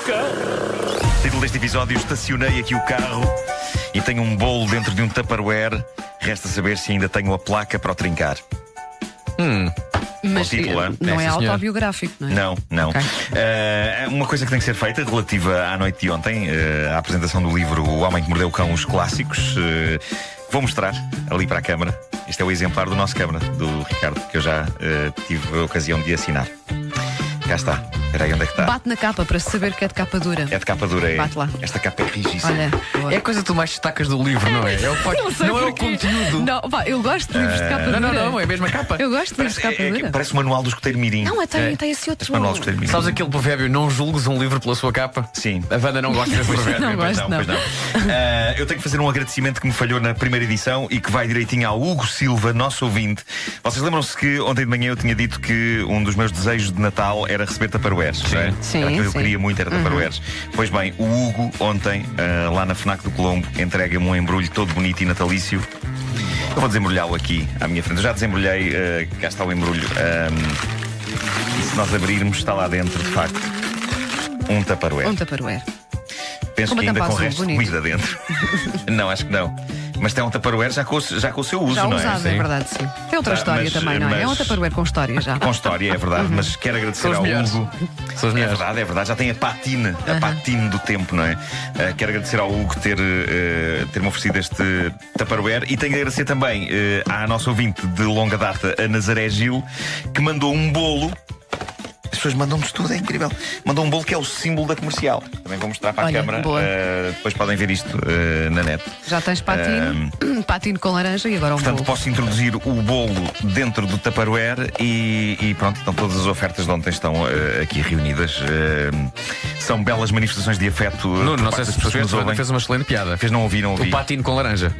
cão. Título deste episódio: estacionei aqui o carro e tenho um bolo dentro de um Tupperware. Resta saber se ainda tenho a placa para o trincar. Mas título, não é sim, senhor. autobiográfico, não é? Não. Ok. Uma coisa que tem que ser feita relativa à noite de ontem, à apresentação do livro O Homem que Mordeu o Cão, os clássicos. Vou mostrar ali para a câmara. Este é o exemplar do nosso câmara, do Ricardo, que eu já tive a ocasião de assinar. Cá está. Espera aí, onde é que está? Bate na capa para se saber que é de capa dura. É de capa dura, é. Bate lá. Esta capa é rigíssima. Olha, boa. É a coisa que tu mais destacas do livro, não é? É o facto, não é o conteúdo. Não, pá, eu gosto de livros de capa dura. Não, é a mesma capa. Eu gosto de livros de capa dura. Parece o manual do escoteiro mirim. Não, tem esse outro. Esse manual do escoteiro mirim. Sabes aquele provérbio, não julgues um livro pela sua capa? Sim. A Wanda não gosta desse provérbio. Não Pois gosto, não. Eu tenho que fazer um agradecimento que me falhou na primeira edição e que vai direitinho ao Hugo Silva, nosso ouvinte. Vocês lembram-se que ontem de manhã eu tinha dito que um dos meus desejos de Natal era receber Tupperwares? Sim, Era aquilo que eu sim. queria muito, era Tupperwares. Pois bem, o Hugo ontem, lá na FNAC do Colombo, entrega-me um embrulho todo bonito e natalício. Eu vou desembrulhá-lo aqui à minha frente. Eu já desembrulhei, cá está o embrulho. E se nós abrirmos, está lá dentro, de facto, um Tupperware. Um Tupperware. Penso Uma que ainda tampa com o azul, resto de bonito. comida dentro. Não, acho que não. Mas tem um Tupperware já com o seu uso, Já não usado, é? é verdade, sim. Tem outra Tá, história mas- também, não é? É um mas- Tupperware com história já. Com história, é verdade. Mas quero agradecer São os ao melhores. Hugo. São os É melhores. verdade. Já tem a patine do tempo, não é? Quero agradecer ao Hugo ter-me oferecido este Tupperware e tenho de agradecer também à nossa ouvinte de longa data, a Nazaré Gil, que mandou um bolo. As pessoas mandam-nos tudo, é incrível. Mandou um bolo que é o símbolo da comercial. Também vou mostrar para Olha, a câmara. boa. Depois podem ver isto na net. Já tens patino, patino com laranja e agora um Portanto, bolo. posso introduzir o bolo dentro do Tupperware e pronto, então todas as ofertas de ontem estão aqui reunidas. São belas manifestações de afeto. Não por sei parte se das pessoas que nos percebeste, ouvem. fez uma excelente piada. Fez, não ouvi. O patino com laranja.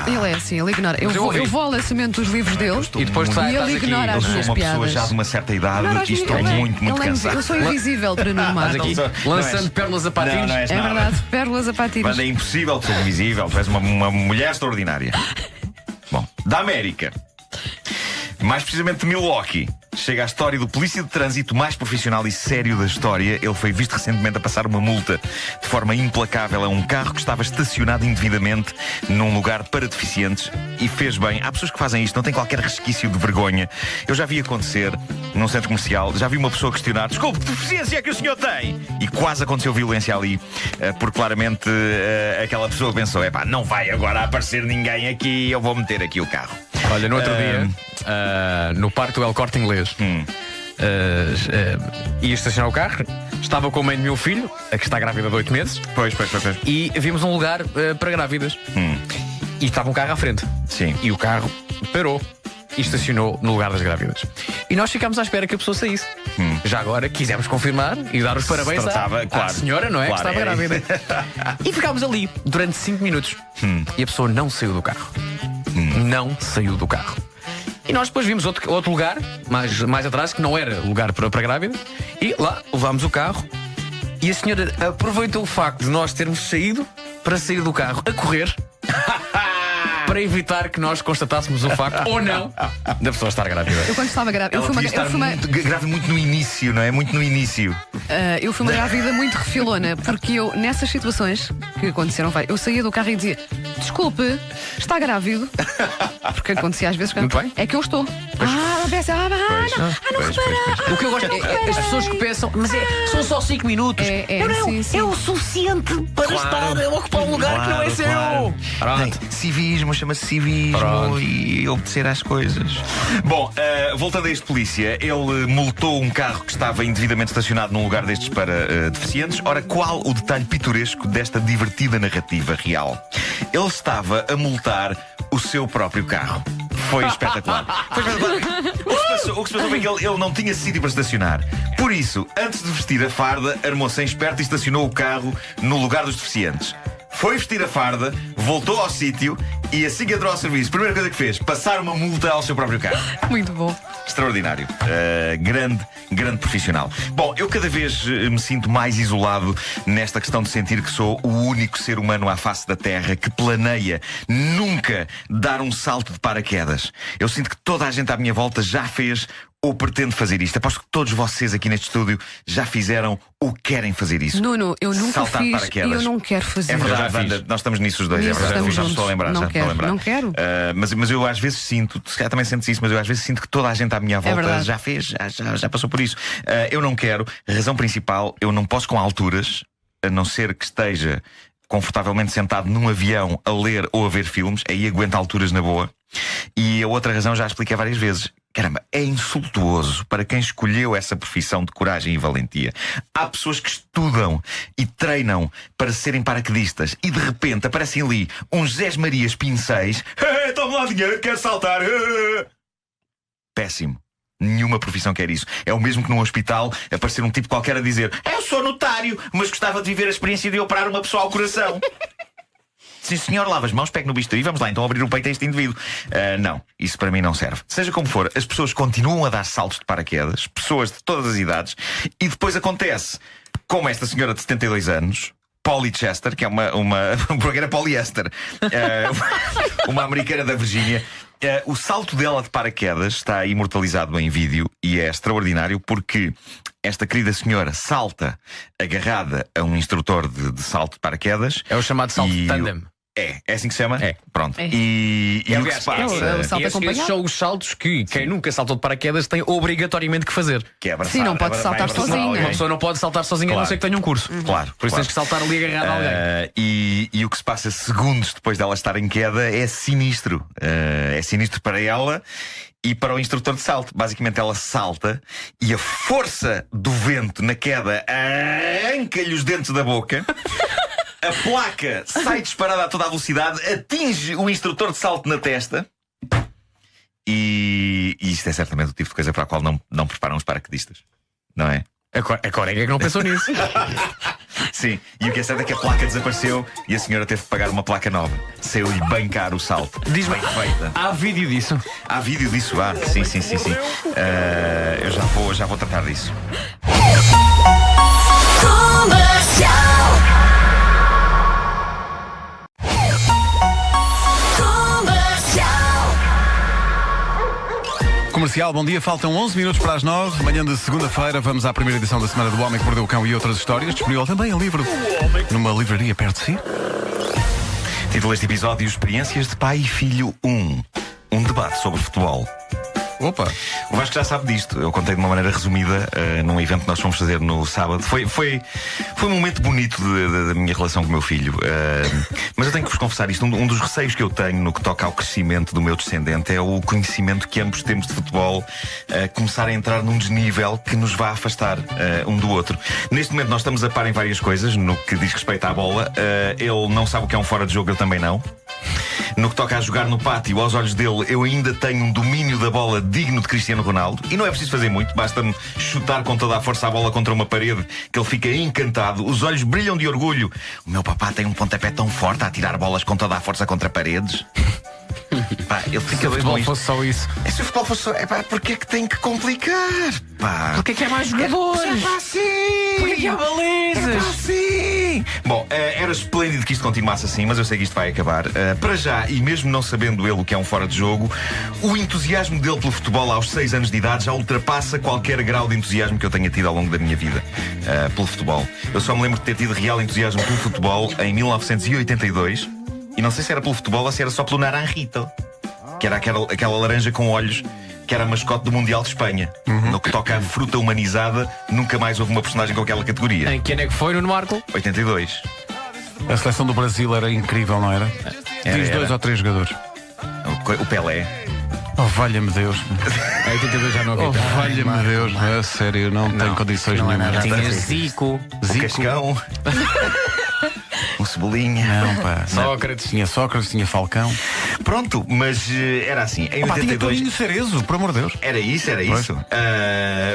Ele é assim, ele ignora. Eu Mas eu vou, ouvi. eu vou ao lançamento dos livros dele E depois muito- tu e estás ele aqui. ignora Eu as sou minhas uma pessoa piadas. já de uma certa idade Não, e estou ele é- muito ele é cansado. Eu sou invisível para Nuno Marco. Estás aqui, Não lançando és. pérolas a patinos. Não és É nada. verdade, pérolas a patinos. Mas é impossível de ser invisível. Tu és uma mulher extraordinária. Bom, da América, mais precisamente de Milwaukee, chega a história do polícia de trânsito mais profissional e sério da história. Ele foi visto recentemente a passar uma multa de forma implacável a um carro que estava estacionado indevidamente num lugar para deficientes e fez bem. Há pessoas que fazem isto, não tem qualquer resquício de vergonha. Eu já vi acontecer num centro comercial, já vi uma pessoa questionar: desculpe, que deficiência é que o senhor tem? E quase aconteceu violência ali, porque claramente aquela pessoa pensou: epá, não vai agora aparecer ninguém aqui, eu vou meter aqui o carro. Olha, no outro dia, no parque do El Corte Inglês, ia estacionar o carro, estava com a mãe do meu filho, a que está grávida de 8 meses, Pois. e vimos um lugar para grávidas. E estava um carro à frente. Sim. E o carro parou e estacionou no lugar das grávidas. E nós ficámos à espera que a pessoa saísse. Já agora quisemos confirmar e dar os parabéns tratava, à claro. senhora, não é? Claro, que estava é. grávida. E ficámos ali durante 5 minutos. E a pessoa não saiu do carro. Não saiu do carro. E nós depois vimos outro lugar, mais atrás, que não era lugar para grávida. E lá levámos o carro. E a senhora aproveitou o facto de nós termos saído para sair do carro a correr. Para evitar que nós constatássemos o facto, ou não, da pessoa estar grávida. Eu quando estava grávida, Ela podia estar grávida muito no início, não é? Muito no início. eu fui uma grávida muito refilona, porque eu, nessas situações que aconteceram, eu saía do carro e dizia: desculpe, está grávido? Porque acontecia às vezes quando Muito bem. é que eu estou. Não Pois. O que eu gosto é as pessoas que pensam, mas são só 5 minutos. sim. É o suficiente para estar a ocupar um lugar que não é seu. Pronto. Civismo, chama-se civismo. Pronto. E obedecer às coisas. Bom, voltando a este polícia, ele multou um carro que estava indevidamente estacionado num lugar destes para deficientes. Ora, qual o detalhe pitoresco desta divertida narrativa real? Ele estava a multar o seu próprio carro. Foi espetacular. Foi espetacular. O que se passou foi que ele não tinha sítio para estacionar. Por isso, antes de vestir a farda, armou-se em esperto e estacionou o carro no lugar dos deficientes. Foi vestir a farda, voltou ao sítio e assim que entrou ao serviço, a primeira coisa que fez, passar uma multa ao seu próprio carro. Muito bom. Extraordinário. Grande profissional. Bom, eu cada vez me sinto mais isolado nesta questão de sentir que sou o único ser humano à face da Terra que planeia nunca dar um salto de paraquedas. Eu sinto que toda a gente à minha volta já fez ou pretende fazer isto? Aposto que todos vocês aqui neste estúdio já fizeram ou querem fazer isso. Nuno, eu nunca Saltar de fiz e paraquedas. eu não quero fazer. É Eu já verdade, fiz. Wanda, nós estamos nisso os dois, Nisso é verdade. estamos Já me estou a juntos. lembrar. Não já me estou a quero, lembrar. não quero. Mas eu às vezes sinto, se calhar também sentes isso, mas eu às vezes sinto que toda a gente à minha volta verdade. já fez, já passou por isso. Eu não quero. A razão principal, eu não posso com alturas, a não ser que esteja confortavelmente sentado num avião a ler ou a ver filmes, aí aguento alturas na boa. E a outra razão já expliquei várias vezes. Caramba, é insultuoso para quem escolheu essa profissão de coragem e valentia. Há pessoas que estudam e treinam para serem paraquedistas e de repente aparecem ali uns Zés Marias Pinceis. Toma lá dinheiro, quero saltar. Péssimo. Nenhuma profissão quer isso. É o mesmo que num hospital aparecer um tipo qualquer a dizer: eu sou notário, mas gostava de viver a experiência de operar uma pessoa ao coração. Sim, senhor, lava as mãos, pegue no bisturi, vamos lá então abrir o peito a este indivíduo. Não, isso para mim não serve. Seja como for, as pessoas continuam a dar saltos de paraquedas, pessoas de todas as idades, e depois acontece, como esta senhora de 72 anos, Polly Chester, que é uma porque era poliéster, uma americana da Virgínia. O salto dela de paraquedas está imortalizado em vídeo e é extraordinário porque esta querida senhora salta agarrada a um instrutor de salto de paraquedas. É o chamado salto de E tandem. É assim que se chama? É. Pronto. É. E o que Aliás, se passa? é o salto esses acompanhado. são os saltos que quem nunca saltou de paraquedas tem obrigatoriamente que fazer. Que é abraçar, Sim, não pode saltar abraçar sozinha. alguém. Uma pessoa não pode saltar sozinha a não Claro. ser que tenha um curso. Claro. Por isso tens que saltar ali agarrado a alguém. E o que se passa segundos depois dela estar em queda é sinistro. É sinistro para ela e para o instrutor de salto. Basicamente ela salta e a força do vento na queda arranca-lhe os dentes da boca. A placa sai disparada a toda a velocidade, atinge o instrutor de salto na testa. E isto é certamente o tipo de coisa para a qual não preparam os paraquedistas. Não é? A Coreia que não pensou nisso. Sim, e o que é certo é que a placa desapareceu e a senhora teve que pagar uma placa nova. Saiu-lhe bem caro o salto. Diz-me, Bem feita. há vídeo disso? Há vídeo disso, há. Sim. Eu já vou tratar disso. Comercial, bom dia. Faltam 11 minutos para as 9. Manhã de segunda-feira, vamos à primeira edição da Semana do Homem que Mordeu o Cão e outras histórias. Disponível também em livro numa livraria perto de si. Título deste episódio: Experiências de Pai e Filho 1. Um debate sobre futebol. Opa! O Vasco já sabe disto. Eu contei de uma maneira resumida num evento que nós fomos fazer no sábado. Foi um momento bonito da minha relação com o meu filho. Mas eu tenho que vos confessar isto. Um dos receios que eu tenho no que toca ao crescimento do meu descendente é o conhecimento que ambos temos de futebol começar a entrar num desnível que nos vá afastar um do outro. Neste momento nós estamos a par em várias coisas no que diz respeito à bola. Ele não sabe o que é um fora de jogo, eu também não. No que toca a jogar no pátio, aos olhos dele, eu ainda tenho um domínio da bola digno de Cristiano Ronaldo. E não é preciso fazer muito, basta-me chutar com toda a força a bola contra uma parede que ele fica encantado. Os olhos brilham de orgulho. O meu papá tem um pontapé tão forte a atirar bolas com toda a força contra paredes. Pá, ele fica doido com Futebol isto. fosse só isso. Se o futebol fosse. Porquê é que tem que complicar? Pá. Porquê é que há mais jogadores? Assim. Porquê é que há balizas? Assim. Bom, era esplêndido que isto continuasse assim, mas eu sei que isto vai acabar. Para já, e mesmo não sabendo ele o que é um fora de jogo, o entusiasmo dele pelo futebol aos 6 anos de idade já ultrapassa qualquer grau de entusiasmo que eu tenha tido ao longo da minha vida pelo futebol. Eu só me lembro de ter tido real entusiasmo pelo futebol em 1982. E não sei se era pelo futebol ou se era só pelo Naranjito, que era aquela laranja com olhos que era a mascote do Mundial de Espanha. No que toca à fruta humanizada, nunca mais houve uma personagem com aquela categoria. Em que ano é que foi, Nuno Marco? 82. A seleção do Brasil era incrível, não era? Diz Era. 2 ou 3 jogadores. O Pelé. Oh, valha-me Deus. Em 82 já não Oh, havia. valha-me Deus. A sério, eu não tenho condições nenhumas. Tinha Zico. O Cascão. O Cebolinha. Não, pá. Sócrates. Tinha Sócrates, tinha Falcão. Pronto, mas era assim. Em Opa, tinha 82. Toninho Cerezo, por amor de Deus. Era isso.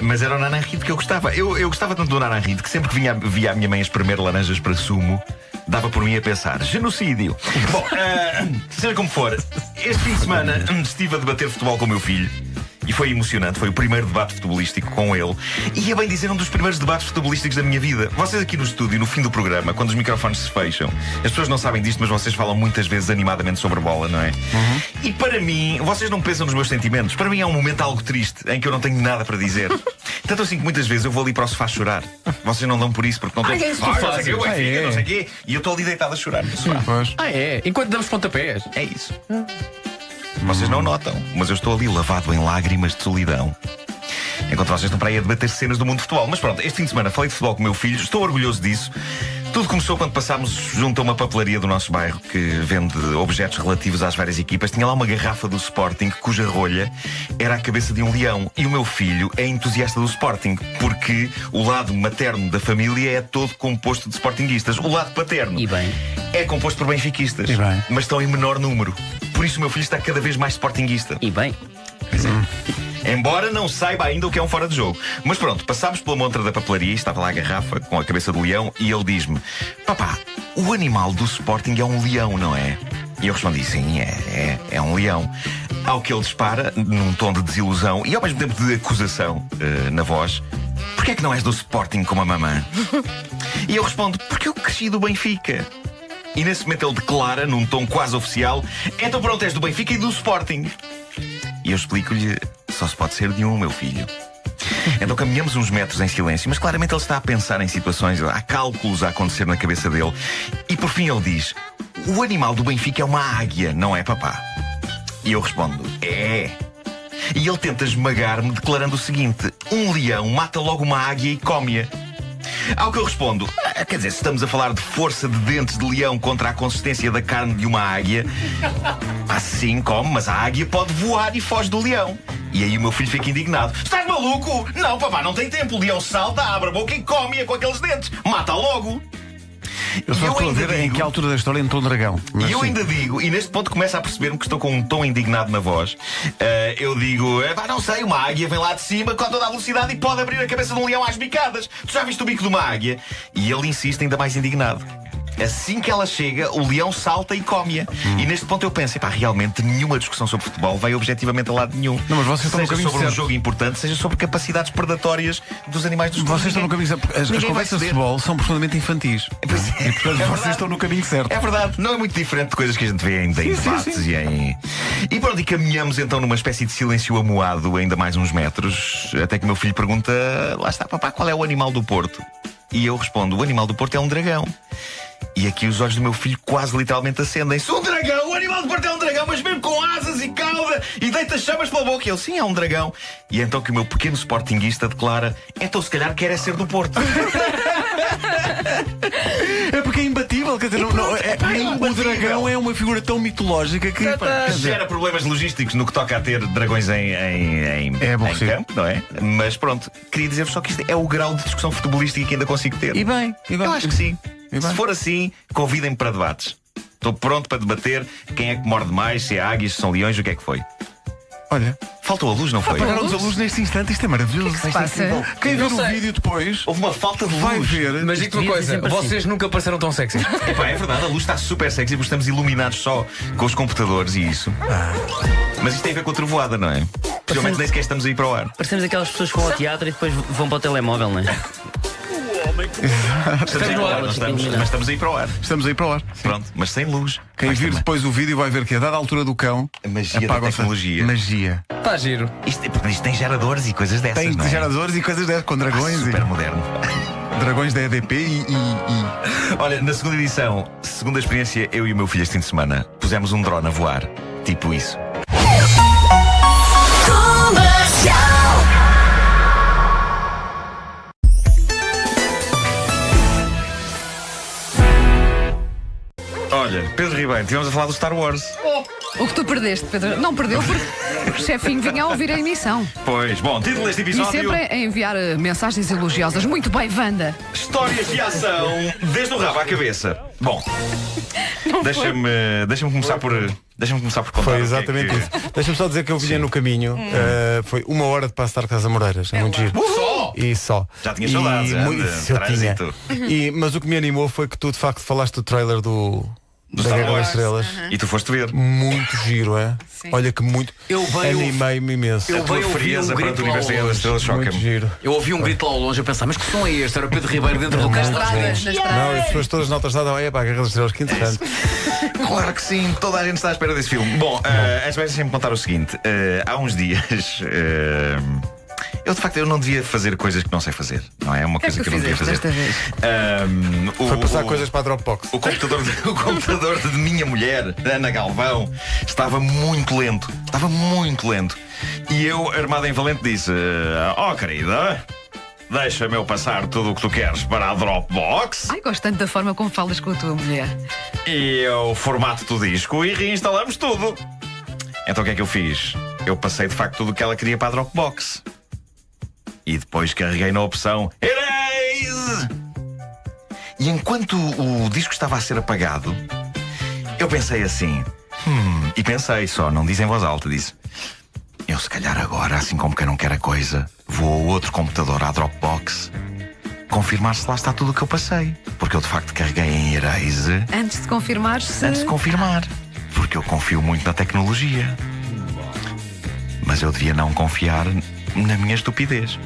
Mas era o Naranjito que eu gostava. Eu gostava tanto do Naranjito que sempre que via a minha mãe espremer laranjas para sumo, dava por mim a pensar: genocídio. Bom, seja como for, este fim de semana estive a debater futebol com o meu filho. E foi emocionante, foi o primeiro debate futebolístico com ele. E, a bem dizer, um dos primeiros debates futebolísticos da minha vida. Vocês aqui no estúdio, no fim do programa, quando os microfones se fecham, as pessoas não sabem disto, mas vocês falam muitas vezes animadamente sobre a bola, não é? E para mim, vocês não pensam nos meus sentimentos. Para mim é um momento algo triste, em que eu não tenho nada para dizer. Tanto assim que muitas vezes eu vou ali para o sofá chorar. Vocês não dão por isso, porque não têm... é isso que tu fazes. Não sei o quê. E eu estou ali deitado a chorar no sofá. Pois. Enquanto damos pontapés. É isso. Vocês não notam, mas eu estou ali lavado em lágrimas de solidão. Enquanto vocês estão para aí a debater cenas do mundo do futebol. Mas pronto, este fim de semana falei de futebol com o meu filho, estou orgulhoso disso. Tudo começou quando passámos junto a uma papelaria do nosso bairro que vende objetos relativos às várias equipas. Tinha lá uma garrafa do Sporting cuja rolha era a cabeça de um leão. E o meu filho é entusiasta do Sporting, porque o lado materno da família é todo composto de sportinguistas. O lado paterno E bem. é composto por benfiquistas, E bem. mas estão em menor número. Por isso o meu filho está cada vez mais sportinguista. E bem. Embora não saiba ainda o que é um fora de jogo. Mas pronto, passámos pela montra da papelaria e estava lá a garrafa com a cabeça do leão e ele diz-me: papá, o animal do Sporting é um leão, não é? E eu respondi: sim, é um leão. Ao que ele dispara, num tom de desilusão e ao mesmo tempo de acusação na voz: porquê é que não és do Sporting como a mamã? E eu respondo: porque eu cresci do Benfica. E nesse momento ele declara, num tom quase oficial: então pronto, és do Benfica e do Sporting. E eu explico-lhe: só se pode ser de um, meu filho. Então caminhamos uns metros em silêncio, mas claramente ele está a pensar em situações, há cálculos a acontecer na cabeça dele. E por fim ele diz: o animal do Benfica é uma águia, não é, papá? E eu respondo: é. E ele tenta esmagar-me declarando o seguinte: um leão mata logo uma águia e come-a. Ao que eu respondo: quer dizer, se estamos a falar de força de dentes de leão contra a consistência da carne de uma águia, assim come, mas a águia pode voar e foge do leão. E aí o meu filho fica indignado: estás maluco? Não, papá, não tem tempo. O leão salta, abre a boca e come-a com aqueles dentes. Mata logo. Eu só estou a ver em que altura da história entrou o dragão. E eu ainda digo, e neste ponto começo a perceber-me que estou com um tom indignado na voz. Eu digo: não sei, uma águia vem lá de cima com toda a velocidade e pode abrir a cabeça de um leão às bicadas. Tu já viste o bico de uma águia? E ele insiste ainda mais indignado: assim que ela chega, o leão salta e come-a. E neste ponto eu penso: realmente nenhuma discussão sobre futebol vai objetivamente a lado nenhum. Não, mas vocês estão no seja caminho sobre um certo. jogo importante, seja sobre capacidades predatórias dos animais dos Vocês estão no caminho certo. As Ninguém vai conversas de ceder. futebol são profundamente infantis. Pois é. E portanto vocês estão no caminho certo. É verdade, não é muito diferente de coisas que a gente vê em Sim, debates sim. e em. E pronto, e caminhamos então numa espécie de silêncio amuado, ainda mais uns metros, até que o meu filho pergunta: lá está, papá, qual é o animal do Porto? E eu respondo: o animal do Porto é um dragão. E aqui os olhos do meu filho quase literalmente acendem-se. Um dragão! O animal do Porto é um dragão, mas mesmo com asas e cauda e deita chamas pela boca. E ele: sim, é um dragão. E então que o meu pequeno sportinguista declara: então se calhar quer é ser do Porto. É porque é imbatível, quer dizer, o dragão é uma figura tão mitológica que quer dizer, Gera problemas logísticos no que toca a ter dragões em aborrecido. campo, não é? Mas pronto, queria dizer-vos só que isto é o grau de discussão futebolística que ainda consigo ter. E bem. Eu acho que sim. E bem. Se for assim, convidem-me para debates. Estou pronto para debater quem é que morde mais, se é águias, se são leões, o que é que foi. Olha, Faltou a luz, não foi? apagaram-nos a luz neste instante, isto é maravilhoso. que se passa? Quem ver Não o sei. vídeo depois Houve uma falta de luz. vai ver. Mas digo-te uma devia coisa: ser sempre vocês nunca pareceram tão sexys. Epá, é verdade, a luz está super sexy porque estamos iluminados só com os computadores e isso. Mas isto tem a ver com a trovoada, não é? Possivelmente nem sequer estamos a ir para o ar. Parecemos aquelas pessoas que vão ao teatro e depois vão para o telemóvel, não é? Estamos a ir para o ar, não estamos, mas estamos a ir para o ar. Estamos aí para o ar. Pronto, mas sem luz. Quem Mas vir também. depois o vídeo vai ver que a dada altura do cão A magia da apagam-se- tecnologia. Magia. Está giro. Isto tem geradores e coisas dessas, Tem não é? geradores e coisas dessas, com dragões Super moderno. e dragões da EDP e Olha, na segunda edição, segunda experiência, eu e o meu filho este fim de semana pusemos um drone a voar. Tipo isso. Olha, Pedro Ribeiro, estivemos a falar do Star Wars. O que tu perdeste, Pedro? Não perdeu porque o chefinho vinha a ouvir a emissão. Pois, bom, título deste E episódio: sempre a enviar mensagens elogiosas. Muito bem, Wanda. Histórias de ação desde o rabo à cabeça. Bom, deixa-me começar por contar. Foi o que é exatamente que- isso. Deixa-me só dizer que eu vinha no caminho. Foi 1 hora de Passo de Arcos às Amoreiras. É muito giro. Só! E só. Já tinha saudades, E hein, muito- de isso eu tinha. trânsito. Mas o que me animou foi que tu de facto falaste do trailer do do Da Star Guerra das Wars. Estrelas. E tu foste ver. Muito giro, é? Sim. Olha que muito. Eu bem Animei-me imenso. Eu A tua bem ouvi frieza um para o grito universo da Guerra das Estrelas Muito choca-me. giro. Eu ouvi um grito lá ao longe a pensar, mas que som é este? Era o Pedro Ribeiro dentro do Na carro. estrada, na Não, estrada. as pessoas todas na autoestrada, é pá, a Guerra das Estrelas, que interessante. Claro que sim, toda a gente está à espera desse filme. Bom, antes de deixem-me contar o seguinte: há uns dias. Eu de facto eu não devia fazer coisas que não sei fazer, não é? É uma O que é coisa que que eu não devia fizeste fazer. desta vez? O- Foi passar o- coisas para a Dropbox. O computador de minha mulher, Ana Galvão, estava muito lento. Estava muito lento. E eu, armado em valente, disse: Oh, querida, deixa-me eu passar tudo o que tu queres para a Dropbox. Ai, gosto tanto da forma como falas com a tua mulher. E eu formato-te o disco e reinstalamos tudo. Então o que é que eu fiz? Eu passei de facto tudo o que ela queria para a Dropbox. E depois carreguei na opção Erase! E enquanto o disco estava a ser apagado, eu pensei assim. E pensei só, não disse em voz alta, disse: eu se calhar agora, assim como quem não quer a coisa, vou ao outro computador, à Dropbox, confirmar se lá está tudo o que eu passei. Porque eu de facto carreguei em Erase Antes de confirmar se. antes de confirmar. Porque eu confio muito na tecnologia. Mas eu devia não confiar na minha estupidez.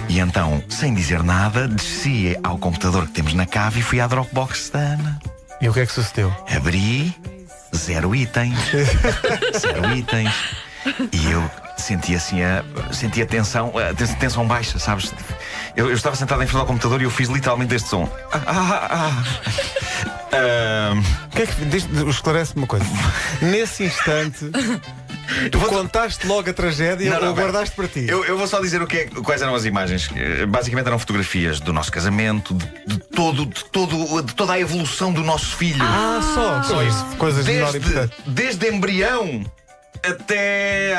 E então, sem dizer nada, desci ao computador que temos na cave e fui à Dropbox da Ana. E o que é que sucedeu? Abri, 0 itens. 0 itens. E eu senti assim senti a tensão baixa, sabes? Eu estava sentado em frente ao computador e eu fiz literalmente este som. O que é que esclarece-me uma coisa. Nesse instante, tu contaste logo a tragédia Não, ou pera. guardaste para ti? Eu vou só dizer quais eram as imagens. Basicamente eram fotografias do nosso casamento, de toda a evolução do nosso filho. Só isso. Coisas de menor importância. Desde embrião até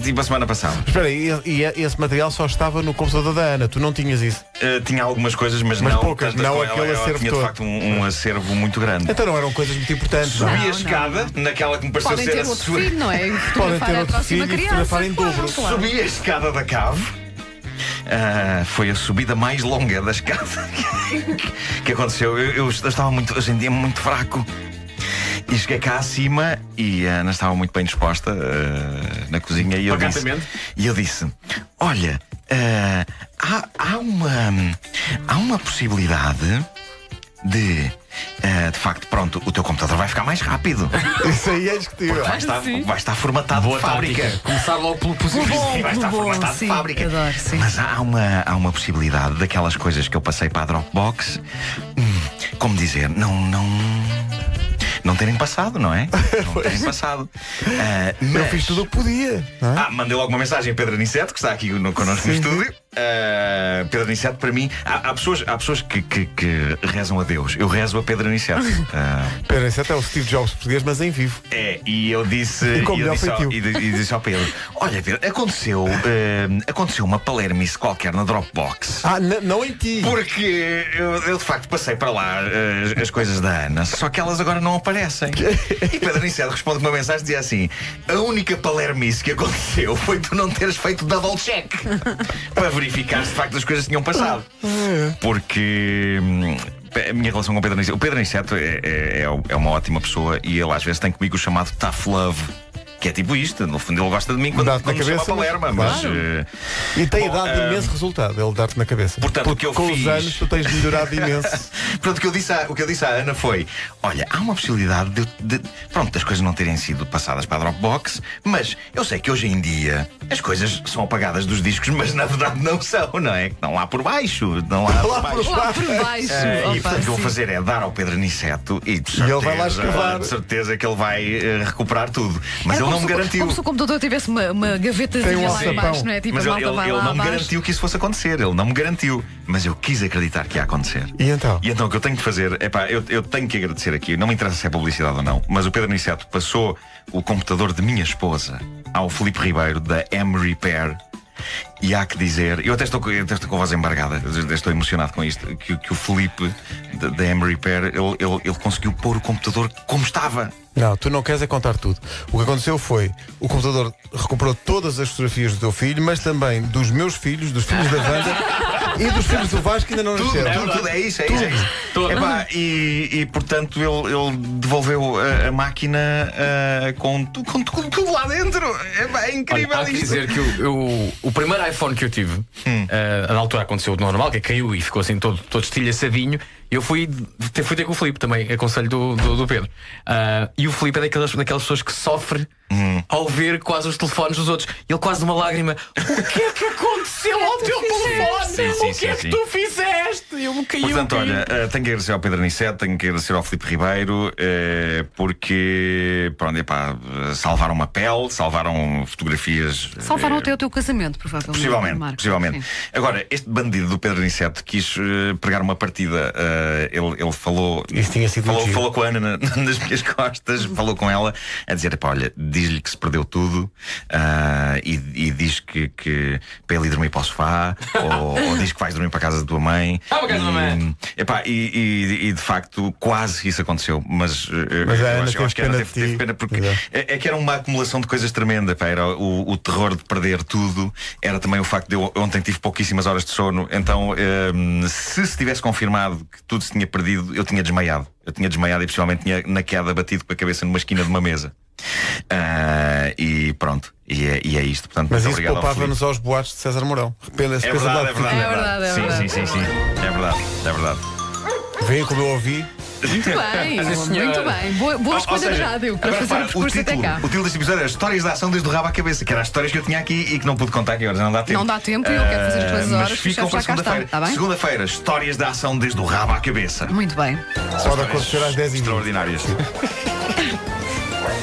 tipo a semana passada. Espera aí, e esse material só estava no computador da Ana, tu não tinhas isso. Tinha algumas coisas, mas Mas não poucas, tantas não como aquele ela acervo tinha de todo. facto um acervo muito grande. Então não eram coisas muito importantes, não? Subi a Não, escada, naquela que me pareceu Podem ser ter a outro sua. filho, não é? Podem ter Fotografar a outro próxima filho e criança. fotografar em dobro. Claro. Subi a escada da cave. Foi a subida mais longa da escada que aconteceu. Eu estava muito, eu sentia-me muito fraco. E cheguei cá acima e a Ana estava muito bem disposta na cozinha e eu disse: olha, há uma possibilidade de facto, pronto, o teu computador vai ficar mais rápido. Isso aí é discutível. Vai estar formatado de fábrica. Começar logo pelo positivo. Vai estar formatado de sim, fábrica. adoro, sim. Mas há uma possibilidade daquelas coisas que eu passei para a Dropbox, como dizer, não terem passado, não é? Não terem passado. Eu fiz tudo o que podia, não é? Mandei logo uma mensagem a Pedro Aniceto, que está aqui connosco no estúdio. Pedro Aniceto, para mim, há pessoas que rezam a Deus. Eu rezo a Pedro Aniceto. Espera, esse até é o Steve Jobs português, mas em vivo. E eu disse, E com e eu melhor disse, feitio. e disse ao Pedro: olha, Pedro, aconteceu uma palermice qualquer na Dropbox. Não em ti. Porque eu de facto passei para lá as coisas da Ana, só que elas agora não aparecem. E Pedro Aniceto responde com uma mensagem e dizia assim: a única palermice que aconteceu foi tu não teres feito double check para verificar se de facto as coisas tinham passado. Porque a minha relação com o Pedro Aniceto, o Pedro Aniceto é uma ótima pessoa e ele às vezes tem comigo o chamado tough love. Que é tipo isto, no fundo ele gosta de mim quando Dá-te na me chama cabeça, Palerma, mas- mas E tem bom, dado imenso resultado, ele dar-te na cabeça. portanto, o que eu com fiz- os anos tu tens melhorado imenso. Portanto, o que eu disse à Ana foi: olha, há uma possibilidade das coisas não terem sido passadas para a Dropbox, mas eu sei que hoje em dia as coisas são apagadas dos discos, mas na verdade não são, não é? Estão lá por baixo. Estão lá por baixo. Lá por baixo. E Opa, portanto o que eu vou sim. fazer é dar ao Pedro Aniceto e de ele vai lá escavar. de certeza que ele vai recuperar tudo. Mas Era ele não me como garantiu. Como se o computador tivesse uma Tem gavetazinha um lá alçapão. embaixo, não é? Tipo, Mas a ele malta vai lá não me abaixo. garantiu que isso fosse acontecer. Ele não me garantiu. Mas eu quis acreditar que ia acontecer. E então? E então o que eu tenho de fazer é eu tenho que agradecer aqui. Não me interessa se é publicidade ou não, mas o Pedro Aniceto passou o computador de minha esposa ao Filipe Ribeiro da M Repair. E há que dizer, eu até estou com a voz embargada, estou emocionado com isto, que o Filipe da M Repair ele conseguiu pôr o computador como estava. Não, tu não queres é contar tudo. O que aconteceu foi, o computador recuperou todas as fotografias do teu filho, mas também dos meus filhos, dos filhos da Wanda, E dos filhos do Vasco ainda não nasceram. Tudo, é isso. Epá, e portanto ele devolveu a máquina com tudo lá dentro. Epá, é incrível. Olha, há que dizer que o primeiro iPhone que eu tive, na altura aconteceu o normal, que caiu e ficou assim todo estilhaçadinho. Eu fui ter com o Filipe também, aconselho do Pedro. E o Filipe é daquelas pessoas que sofre ao ver quase os telefones dos outros. Ele quase uma lágrima. O que é que aconteceu ao teu telefone? O que é que tu fizeste? Eu me caí. Portanto, olha, tenho que agradecer ao Pedro Aniceto, tenho que agradecer ao Filipe Ribeiro, porque pronto, epá, salvaram uma pele, salvaram fotografias. Salvaram até o teu casamento, provavelmente. Possivelmente. Sim. Agora, este bandido do Pedro Aniceto quis pregar uma partida. Ele falou. Isso tinha sido falou com a Ana nas minhas costas, falou com ela a dizer: epá, olha, diz-lhe que se perdeu tudo e diz que para ele ir dormir para o sofá ou diz que vais dormir para a casa da tua mãe. Para a casa da mãe. Epá, e de facto quase isso aconteceu. Mas a Ana eu acho que a Ana teve teve pena porque Exato. é que era uma acumulação de coisas tremenda. Epá, era o terror de perder tudo, era também o facto de eu ontem tive pouquíssimas horas de sono. Então, se tivesse confirmado que tudo se tinha perdido, eu tinha desmaiado. E possivelmente tinha na queda batido com a cabeça numa esquina de uma mesa. E pronto, e é isto. Portanto, Mas muito isso obrigado ao poupava-nos aos boatos de César Mourão. Arrependa-se. É verdade. É verdade. Sim. É verdade. Vem como eu ouvi. Muito bem. Boa escolha de rádio para fazer o percurso até cá. O título deste episódio era Histórias de Ação desde o Rabo à Cabeça, que era as histórias que eu tinha aqui e que não pude contar, que agora já não dá tempo. Não dá tempo e eu quero fazer as coisas mas horas. ficam para segunda-feira. Está bem? Segunda-feira, Histórias de Ação desde o Rabo à Cabeça. Muito bem. Pode acontecer às 10h20. Extraordinárias.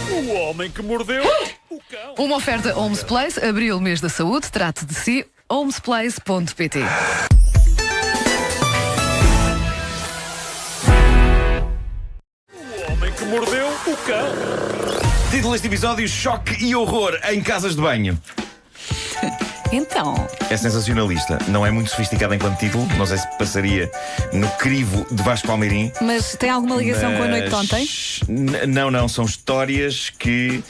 O homem que mordeu o cão. Uma oferta Homes Place, abril, mês da saúde. Trate de si, homesplace.pt. O homem que mordeu o cão. Título deste episódio: Choque e horror em casas de banho. Então, É sensacionalista. Não é muito sofisticado enquanto título. Não sei se passaria no crivo de Vasco Palmeirim. mas tem alguma ligação com a noite de ontem? Não. São histórias que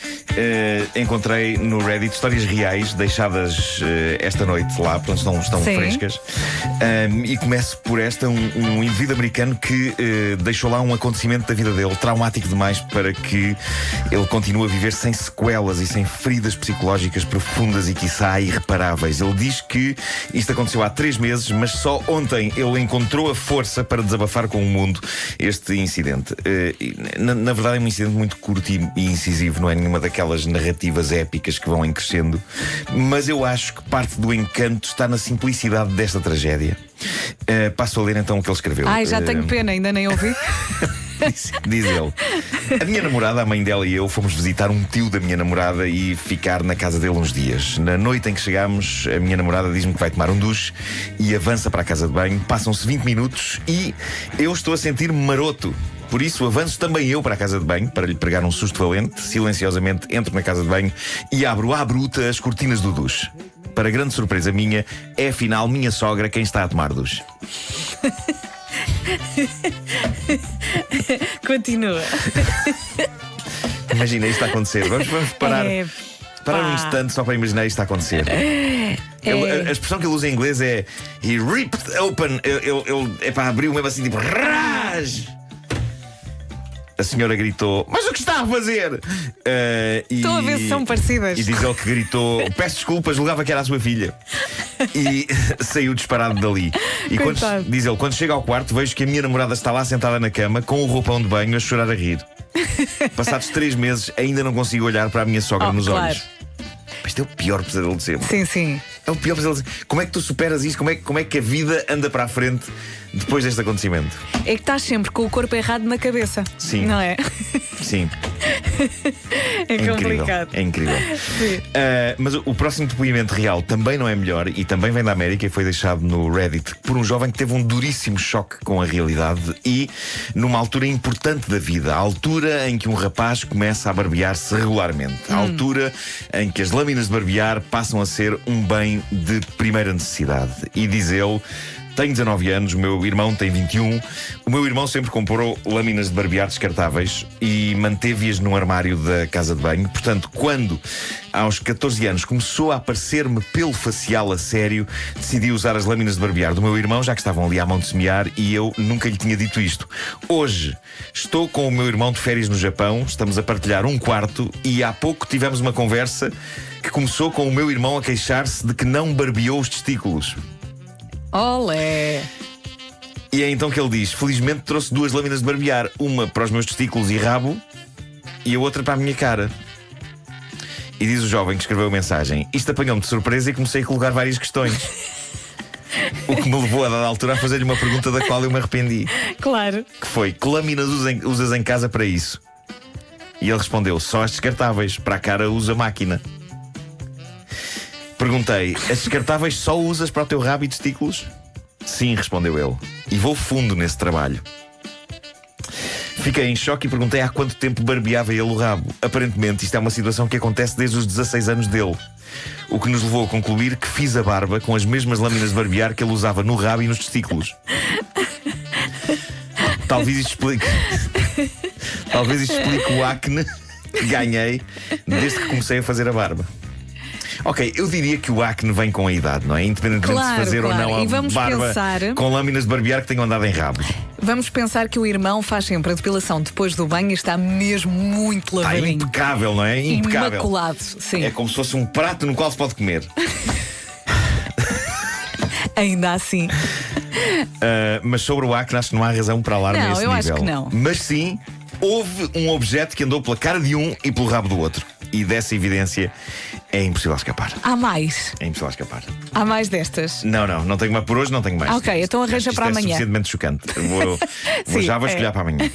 encontrei no Reddit. Histórias reais deixadas esta noite lá. Portanto, estão Sim. frescas. E começo por esta. Um indivíduo americano que deixou lá um acontecimento da vida dele traumático demais para que ele continue a viver sem sequelas e sem feridas psicológicas profundas e quiçá irreparáveis. Ele diz que isto aconteceu há 3 meses, mas só ontem ele encontrou a força para desabafar com o mundo este incidente. Na verdade é um incidente muito curto e incisivo, não é nenhuma daquelas narrativas épicas que vão em crescendo, mas eu acho que parte do encanto está na simplicidade desta tragédia. Passo a ler então o que ele escreveu. Ai, já tenho pena, ainda nem ouvi. Diz ele: a minha namorada, a mãe dela e eu fomos visitar um tio da minha namorada e ficar na casa dele uns dias. Na noite em que chegámos, a minha namorada diz-me que vai tomar um duche e avança para a casa de banho. Passam-se 20 minutos e eu estou a sentir-me maroto. Por isso avanço também eu para a casa de banho para lhe pregar um susto valente. Silenciosamente entro na casa de banho e abro à bruta as cortinas do duche. Para grande surpresa minha, é afinal minha sogra quem está a tomar duche. Continua. Imagina isto a acontecer. Vamos parar. Parar um instante só para imaginar isto a acontecer. A expressão que ele usa em inglês é he ripped open. Ele abriu mesmo assim, tipo ras. A senhora gritou: mas o que está a fazer? Estou a ver se são parecidas. E diz ele que gritou: peço desculpas, julgava que era a sua filha. E saiu disparado dali. E diz ele: quando chega ao quarto, vejo que a minha namorada está lá sentada na cama com o roupão de banho a chorar a rir. Passados 3 meses, ainda não consigo olhar para a minha sogra nos olhos. Isto é o pior pesadelo de sempre. Sim. É o pior pesadelo de sempre. Como é que tu superas isso? Como é que a vida anda para a frente depois deste acontecimento? É que estás sempre com o corpo errado na cabeça. Sim. Não é? Sim. É complicado. É incrível. Mas o próximo depoimento real também não é melhor e também vem da América e foi deixado no Reddit por um jovem que teve um duríssimo choque com a realidade e numa altura importante da vida, a altura em que um rapaz começa a barbear-se regularmente, a altura em que as lâminas de barbear passam a ser um bem de primeira necessidade. E diz ele: Tenho 19 anos, o meu irmão tem 21. O meu irmão sempre comprou lâminas de barbear descartáveis e manteve-as num armário da casa de banho. Portanto, quando, aos 14 anos, começou a aparecer-me pelo facial a sério, decidi usar as lâminas de barbear do meu irmão, já que estavam ali à mão de semear, e eu nunca lhe tinha dito isto. Hoje, estou com o meu irmão de férias no Japão, estamos a partilhar um quarto e há pouco tivemos uma conversa que começou com o meu irmão a queixar-se de que não barbeou os testículos. Olé! E é então que ele diz: felizmente trouxe 2 lâminas de barbear, uma para os meus testículos e rabo e a outra para a minha cara. E diz o jovem que escreveu a mensagem: isto apanhou-me de surpresa e comecei a colocar várias questões. O que me levou a dada altura a fazer-lhe uma pergunta da qual eu me arrependi. Claro. Que foi: que lâminas usas em casa para isso? E ele respondeu: só as descartáveis, para a cara usa máquina. Perguntei: as descartáveis só usas para o teu rabo e testículos? Sim, respondeu ele. E vou fundo nesse trabalho. Fiquei em choque e perguntei há quanto tempo barbeava ele o rabo. Aparentemente isto é uma situação que acontece desde os 16 anos dele. O que nos levou a concluir que fiz a barba com as mesmas lâminas de barbear que ele usava no rabo e nos testículos. Talvez isto explique o acne que ganhei desde que comecei a fazer a barba. Ok, eu diria que o acne vem com a idade, não é? Independentemente de se fazer ou não a barba com lâminas de barbear que tenham andado em rabo. Vamos pensar que o irmão faz sempre a depilação depois do banho e está mesmo muito lavadinho. Impecável, não é? Impecável. Imaculado, sim. É como se fosse um prato no qual se pode comer. Ainda assim. Mas sobre o acne, acho que não há razão para alarme a esse nível. Acho que não. Mas sim, houve um objeto que andou pela cara de um e pelo rabo do outro. E dessa evidência é impossível escapar. Há mais? É impossível escapar. Há mais destas? Não tenho uma por hoje, não tenho mais. Ok, então arranja isto para amanhã. É suficientemente chocante. Vou Sim, já escolher para amanhã.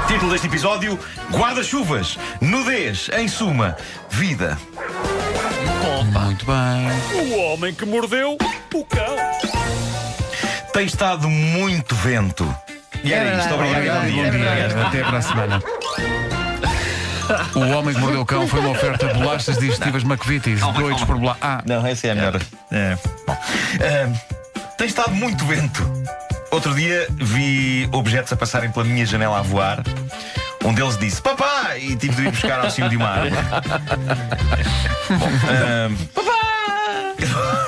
Título deste episódio: guarda-chuvas, nudez, em suma, vida. Muito bem. O homem que mordeu o cão. Tem estado muito vento. E era isto, obrigado. Bom dia. Até para a semana. O Homem que Mordeu o Cão foi uma oferta de bolachas digestivas McVitie's. Doidos por bolachas. Não, essa é a melhor. Bom. Tem estado muito vento. Outro dia vi objetos a passarem pela minha janela a voar. Um deles disse papá! E tive de ir buscar ao cimo de uma árvore. Papá!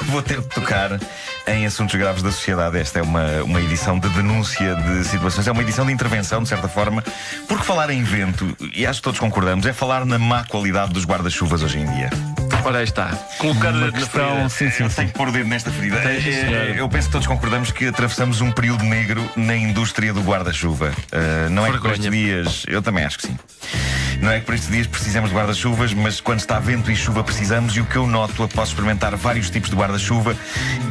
Vou ter de tocar em assuntos graves da sociedade. Esta é uma edição de denúncia de situações. É uma edição de intervenção, de certa forma. Porque falar em vento, e acho que todos concordamos, é falar na má qualidade dos guarda-chuvas hoje em dia. Olha, aí está. Colocar Uma na questão, ferida. sim. Tenho que pôr o dedo nesta ferida. senhor. Eu penso que todos concordamos que atravessamos um período negro na indústria do guarda-chuva. Não é que por estes dias. Eu também acho que sim. Não é que por estes dias precisamos de guarda-chuvas, mas quando está vento e chuva precisamos. E o que eu noto após experimentar vários tipos de guarda-chuva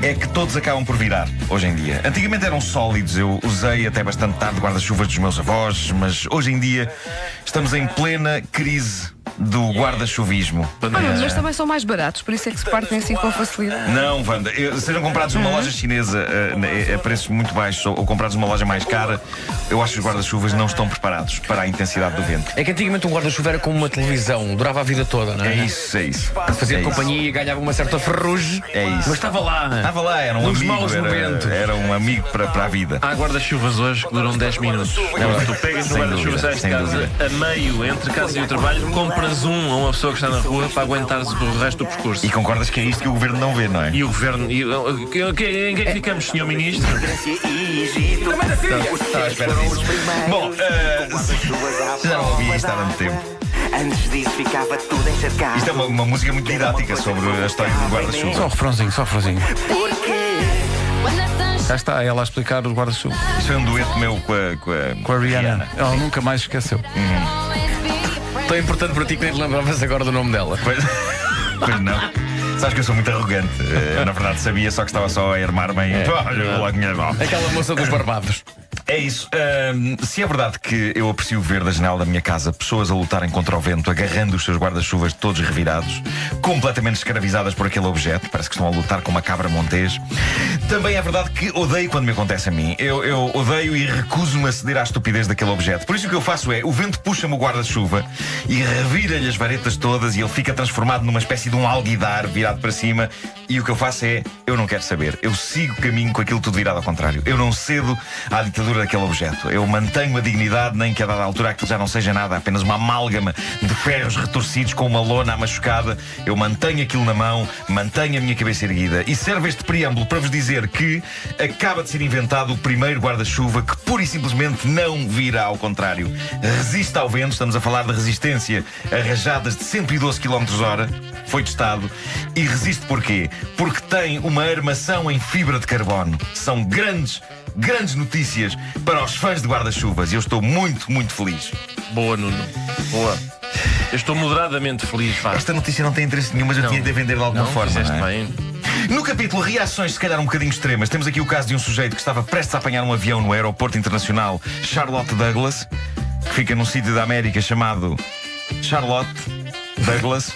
é que todos acabam por virar hoje em dia. Antigamente eram sólidos, eu usei até bastante tarde guarda-chuvas dos meus avós, mas hoje em dia estamos em plena crise do guarda-chuvismo. Mas também são mais baratos, por isso é que se partem assim com facilidade. Não, Wanda, sejam comprados numa loja chinesa a preços muito baixos ou comprados numa loja mais cara, eu acho que os guarda-chuvas não estão preparados para a intensidade do vento. É que antigamente um guarda-chuva era como uma televisão, durava a vida toda, não é? É isso. Fazia É companhia e ganhava uma certa ferrugem. É isso. Mas estava lá. Era um Nos amigo, maus momentos. era um amigo para a vida. Há guarda-chuvas hoje que duram 10 minutos. Tu pegas no Sem guarda-chuva, dúvida, sais de sem casa, dúvida. a meio, entre casa e o trabalho, compras um a uma pessoa que está na rua para aguentar-se o resto do percurso. E concordas que é isto que o governo não vê, não é? E o governo. Em que é que ficamos, Sr. Ministro? Estava à espera disso. Bom, já não ouvi isto há tanto tempo. Antes disso ficava tudo encharcado. Isto é uma música muito didática sobre a história do Só guarda-chuva. o refrãozinho. Porque Já está ela a explicar os guarda-chuva. Isto foi um dueto meu Com a Rihanna. Ela nunca mais esqueceu. Tão importante para ti que nem te lembravas agora do nome dela. Pois não. Sabes que eu sou muito arrogante. Eu, na verdade, sabia, só que estava só a armar bem. Olha, logo minha mão. Aquela moça dos barbados. É isso. Se é verdade que eu aprecio ver da janela da minha casa pessoas a lutarem contra o vento, agarrando os seus guarda-chuvas todos revirados, completamente escravizadas por aquele objeto, parece que estão a lutar com uma cabra montês, também é verdade que odeio quando me acontece a mim. Eu odeio e recuso-me a ceder à estupidez daquele objeto. Por isso o que eu faço é, o vento puxa-me o guarda-chuva e revira-lhe as varetas todas e ele fica transformado numa espécie de um alguidar virado para cima, e o que eu faço é, eu não quero saber. Eu sigo o caminho com aquilo tudo virado ao contrário. Eu não cedo à ditadura daquele objeto. Eu mantenho a dignidade, nem que a dada altura aquilo já não seja nada, apenas uma amálgama de ferros retorcidos com uma lona machucada. Eu mantenho aquilo na mão, mantenho a minha cabeça erguida. E serve este preâmbulo para vos dizer que acaba de ser inventado o primeiro guarda-chuva que pura e simplesmente não vira ao contrário. Resiste ao vento, estamos a falar de resistência a rajadas de 112 km/h. Foi testado. E resiste porquê? Porque tem uma armação em fibra de carbono. São grandes notícias para os fãs de guarda-chuvas. E eu estou muito, muito feliz. Boa, Nuno. Boa. Eu estou moderadamente feliz, Vasco. Esta notícia não tem interesse nenhum, mas eu tinha de vender de alguma forma. Fizeste não é? bem. No capítulo Reações, se calhar um bocadinho extremas, temos aqui o caso de um sujeito que estava prestes a apanhar um avião no aeroporto internacional Charlotte Douglas, que fica num sítio da América chamado Charlotte Douglas.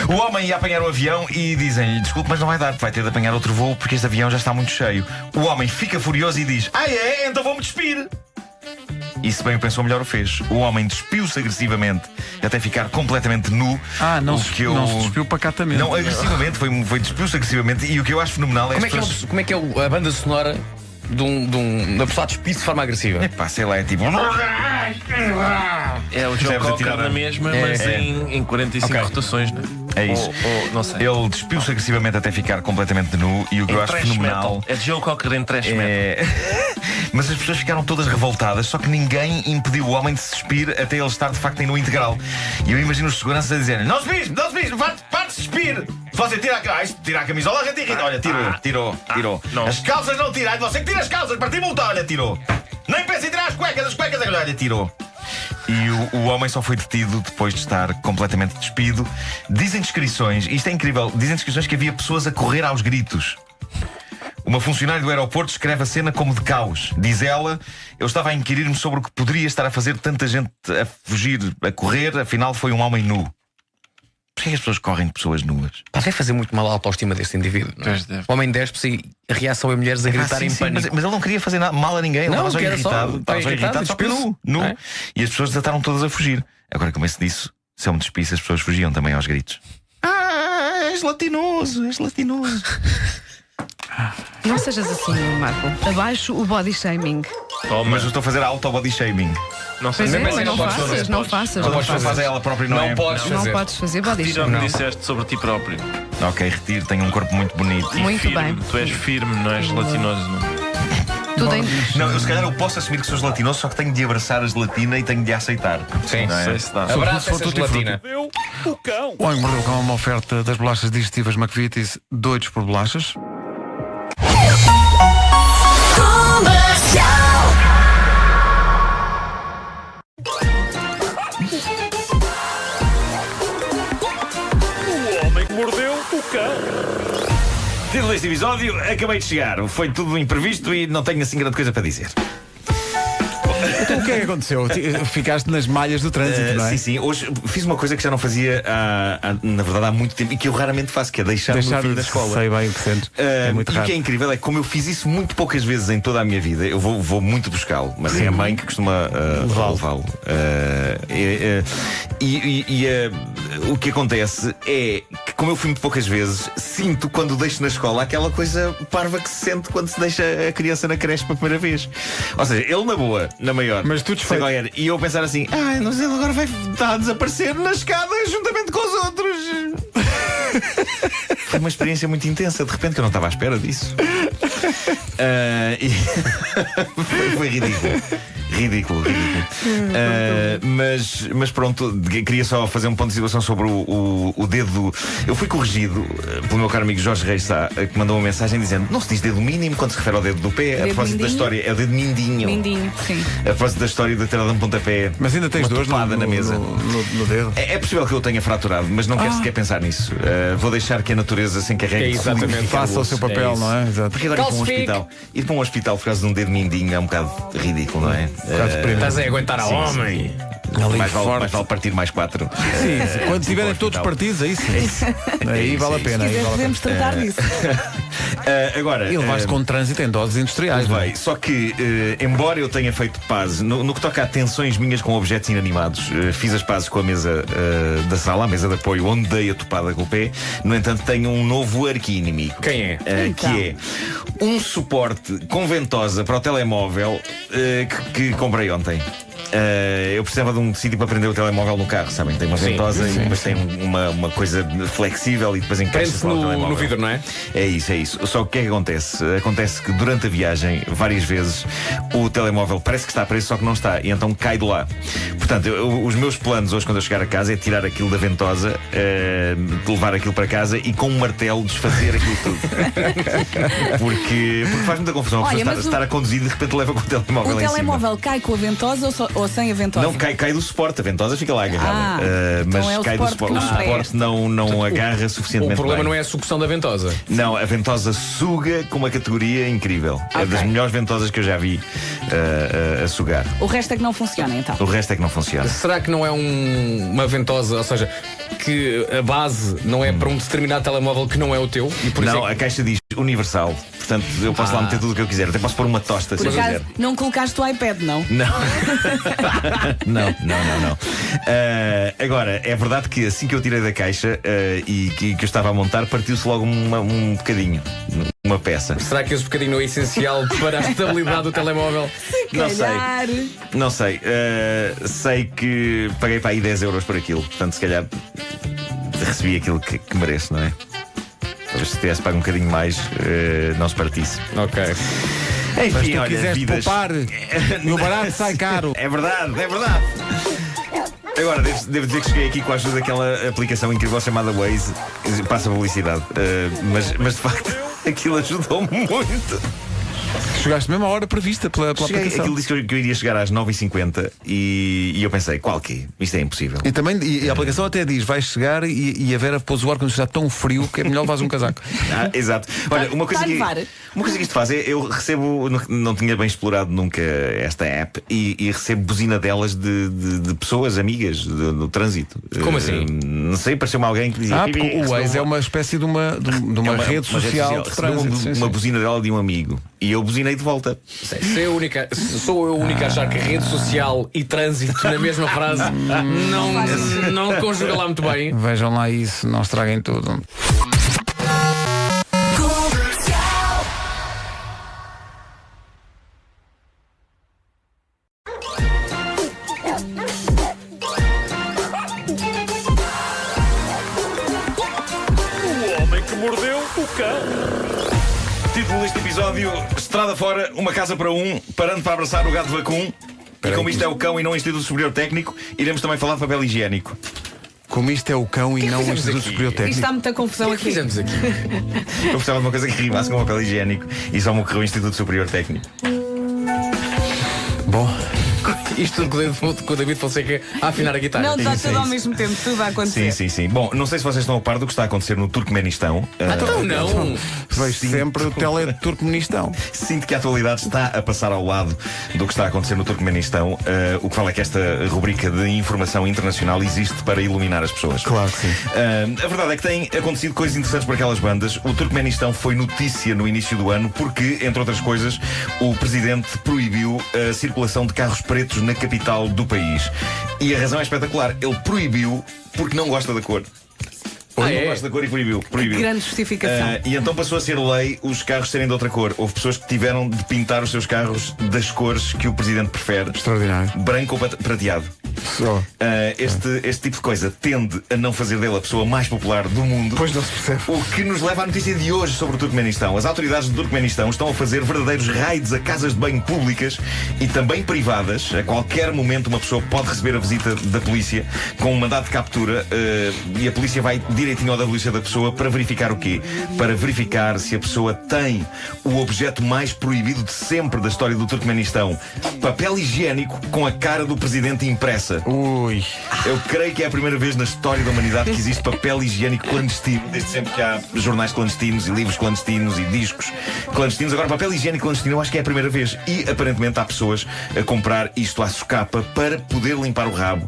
O homem ia apanhar o avião e dizem-lhe: desculpe, mas não vai dar, vai ter de apanhar outro voo porque este avião já está muito cheio. O homem fica furioso e diz: ah é? Então vou-me despir. E se bem o pensou, melhor o fez. O homem despiu-se agressivamente até ficar completamente nu. Não se despiu pacatamente. Não, agressivamente, foi despiu-se agressivamente. E o que eu acho fenomenal é como é que é a banda sonora de uma pessoa a despir-se de forma agressiva? Epá, sei lá, é tipo... É o Joe Cocker na mesma, mas em 45 rotações, não é? É isso. Não sei. Ele despiu-se agressivamente até ficar completamente nu. E o que eu acho fenomenal... Metal. É Joe Cocker em thrash metal. Mas as pessoas ficaram todas revoltadas, só que ninguém impediu o homem de se despir até ele estar de facto em nu integral. E eu imagino os seguranças a dizerem: não se pise, para de se despir. Se você tira a camisola, a gente irrita. Olha, tirou. As calças não tira. Você que tira as calças, partiu multa, olha, tirou. Nem pense em tirar as cuecas, olha, tirou. E o homem só foi detido depois de estar completamente despido. Dizem descrições, isto é incrível, dizem descrições que havia pessoas a correr aos gritos. Uma funcionária do aeroporto descreve a cena como de caos. Diz ela: eu estava a inquirir-me sobre o que poderia estar a fazer tanta gente a fugir, a correr, afinal foi um homem nu. Porquê que as pessoas correm de pessoas nuas? Deve fazer muito mal à autoestima deste indivíduo, não é? O homem despe-se e a reação é mulheres a gritar em pânico. Mas ele não queria fazer mal a ninguém, ele estava só irritado, só que nu. É? E as pessoas desataram todas a fugir. Agora, como é que se disse, se eu me despisse, as pessoas fugiam também aos gritos. És latinoso. Não sejas assim, Marco. Abaixo o body shaming. Mas eu estou a fazer auto-body shaming. Não sei Pois se é, não faças. Quando a pessoa faz a ela própria, não podes fazer. Não podes fazer body Retira o shaming. que disseste sobre ti próprio. Ok, retiro, tenho um corpo muito bonito. Muito Firme. bem. Tu és firme, não és gelatinoso, não? Tudo em... Não, eu se calhar eu posso assumir que sou gelatinoso, só que tenho de abraçar a gelatina e tenho de a aceitar. Sim, não é? Sei se dá. Abraça essa gelatina. O Homem que Mordeu o Cão é uma oferta das bolachas digestivas McVitie's, doidos por bolachas. O Homem que Mordeu o Cão. Título deste episódio: acabei de chegar. Foi tudo imprevisto e não tenho assim grande coisa para dizer. Então o que é que aconteceu? Ficaste nas malhas do trânsito, não é? Sim. Hoje fiz uma coisa que já não fazia na verdade há muito tempo e que eu raramente faço, que é deixar o meu filho da escola. Sei bem o que sentes. É muito e raro. o que é incrível é que, como eu fiz isso muito poucas vezes em toda a minha vida, eu vou muito buscá-lo, mas é a mãe que costuma levá-lo. O que acontece é que, como eu fui muito poucas vezes, sinto quando deixo na escola aquela coisa parva que se sente quando se deixa a criança na creche pela primeira vez. Ou seja, ele na boa, na maior. Mas tu desfeito. E eu pensar assim: mas ele agora vai estar a desaparecer na escada juntamente com os outros. Foi uma experiência muito intensa, de repente, que eu não estava à espera disso. Foi ridículo. Ridículo. Mas pronto, queria só fazer um ponto de situação sobre o dedo. Eu fui corrigido pelo meu caro amigo Jorge Reis Sá, que mandou uma mensagem dizendo: não se diz dedo mínimo quando se refere ao dedo do pé. A propósito da história, é o dedo mindinho. Mindinho, sim. A propósito da história de ter dado um pontapé. Mas ainda tens dores na mesa. No dedo. É possível que eu tenha fraturado, mas não quero sequer pensar nisso. Vou deixar que a natureza se encarregue. Exatamente. Faça o seu papel, não é? Exato. Porque agora ir para um hospital por causa de um dedo mindinho é um bocado ridículo, não é? Estás a aguentar a homem. Mais vale partir mais 4. Sim, quando estiverem todos partidos, é isso. Aí vale a pena. Se quiser, podemos tratar disso. Agora, E levaste com trânsito em doses industriais. Vai. Só que, embora eu tenha feito pazes, no que toca a tensões minhas com objetos inanimados, fiz as pazes com a mesa da sala, a mesa de apoio, onde dei a topada com o pé. No entanto, tenho um novo arqui-inimigo. Quem é? Que é um suporte com ventosa para o telemóvel que comprei ontem. Eu precisava de um sítio para prender o telemóvel no carro, sabem? Tem uma ventosa e depois tem uma coisa flexível e depois encaixa-se no telemóvel. No vidro, não é? É isso. Só que o que é que acontece? Acontece que durante a viagem, várias vezes, o telemóvel parece que está preso, só que não está, e então cai de lá. Portanto, os meus planos hoje, quando eu chegar a casa, é tirar aquilo da ventosa, levar aquilo para casa e com um martelo desfazer aquilo tudo. Porque faz muita confusão. Olha, estar a conduzir e de repente leva com o telemóvel em cima. O telemóvel cai com a ventosa ou sem a ventosa? Não, cai do suporte, a ventosa fica lá agarrada. Então mas é o cai do suporte suporte. O suporte não agarra suficientemente. O problema bem. não é a sucção da ventosa. Não, a ventosa suga com uma categoria incrível. É das melhores ventosas que eu já vi a sugar. O resto é que não funciona, então. O resto é que não funciona. Será que não é uma ventosa, ou seja, que a base não é para um determinado telemóvel que não é o teu? E por Não, isso a caixa diz universal. Portanto, eu posso lá meter tudo o que eu quiser. Até posso pôr uma tosta se Por eu acaso, quiser. não colocaste o iPad, não? Não. não. Agora, é verdade que assim que eu tirei da caixa e que eu estava a montar, partiu-se logo um bocadinho. Uma peça. será que esse bocadinho não é essencial para a estabilidade do telemóvel? Não sei. Sei que paguei para aí 10 euros por aquilo. Portanto, se calhar recebi aquilo que mereço, não é? Talvez se tivesse pago um bocadinho mais, não se partisse. Ok. Mas Enfim, tu olha, quiseste vidas. poupar, meu barato sai caro. É verdade. Agora, devo dizer que cheguei aqui com a ajuda daquela aplicação incrível chamada Waze. Passa a publicidade. Mas de facto, aquilo ajudou-me muito. Chegaste mesmo à hora prevista pela aplicação. Aquilo disse que eu iria chegar às 9h50 e eu pensei, qual que? Isto é impossível. E a aplicação até diz, vais chegar e a Vera pôs o ar-condicionado tão frio que é melhor levares um casaco. Exato. Olha, uma coisa que isto faz é, eu recebo, não tinha bem explorado nunca esta app e recebo buzinadelas de pessoas amigas no trânsito. Como assim? Não sei, pareceu-me alguém que dizia... Porque o Waze é uma espécie de uma rede social de Recebeu trânsito. uma buzinadela de um amigo e eu buzinei de volta. Sou eu a única a achar que rede social e trânsito na mesma frase não conjuga lá muito bem. Vejam lá isso, não estraguem tudo. O homem que mordeu o cão. Título deste episódio: Estrada fora, uma casa para um, parando para abraçar o gato vacum. E como isto é o cão e não o Instituto Superior Técnico, iremos também falar de papel higiênico. Como isto é o cão e não o Instituto Superior Isto Técnico. está muita confusão aqui. Fizemos aqui. Eu precisava de uma coisa que rimasse com papel higiênico e só me ocorreu o Instituto Superior Técnico. Bom, Isto com o David Fonseca a afinar a guitarra. Não, está Sim, tudo ao sim. mesmo tempo, tudo a acontecer. Sim. Bom, não sei se vocês estão a par do que está a acontecer no Turcomenistão. Então não. vejo sempre o Teleturcomenistão. Sinto que a atualidade está a passar ao lado do que está a acontecer no Turcomenistão. O que vale é que esta rubrica de informação internacional existe para iluminar as pessoas. Claro que sim. A verdade é que tem acontecido coisas interessantes por aquelas bandas. O Turcomenistão foi notícia no início do ano porque, entre outras coisas, o presidente proibiu a circulação de carros pretos na capital do país. E a razão é espetacular. Ele proibiu porque não gosta da cor. Não gosta da cor e proibiu. Grande justificação. E então passou a ser lei os carros serem de outra cor. Houve pessoas que tiveram de pintar os seus carros das cores que o presidente prefere. Extraordinário. Branco ou prateado. Este tipo de coisa tende a não fazer dele a pessoa mais popular do mundo. Pois não se percebe. O que nos leva à notícia de hoje sobre o Turcomenistão. As autoridades do Turcomenistão estão a fazer verdadeiros raids a casas de banho públicas e também privadas. A qualquer momento uma pessoa pode receber a visita da polícia com um mandado de captura e a polícia vai direitinho ao WC da pessoa para verificar o quê? Para verificar se a pessoa tem o objeto mais proibido de sempre da história do Turcomenistão: papel higiênico com a cara do presidente impressa. Ui. Eu creio que é a primeira vez na história da humanidade que existe papel higiênico clandestino. Desde sempre que há jornais clandestinos e livros clandestinos e discos clandestinos. Agora, papel higiênico clandestino eu acho que é a primeira vez. E aparentemente há pessoas a comprar isto à socapa para poder limpar o rabo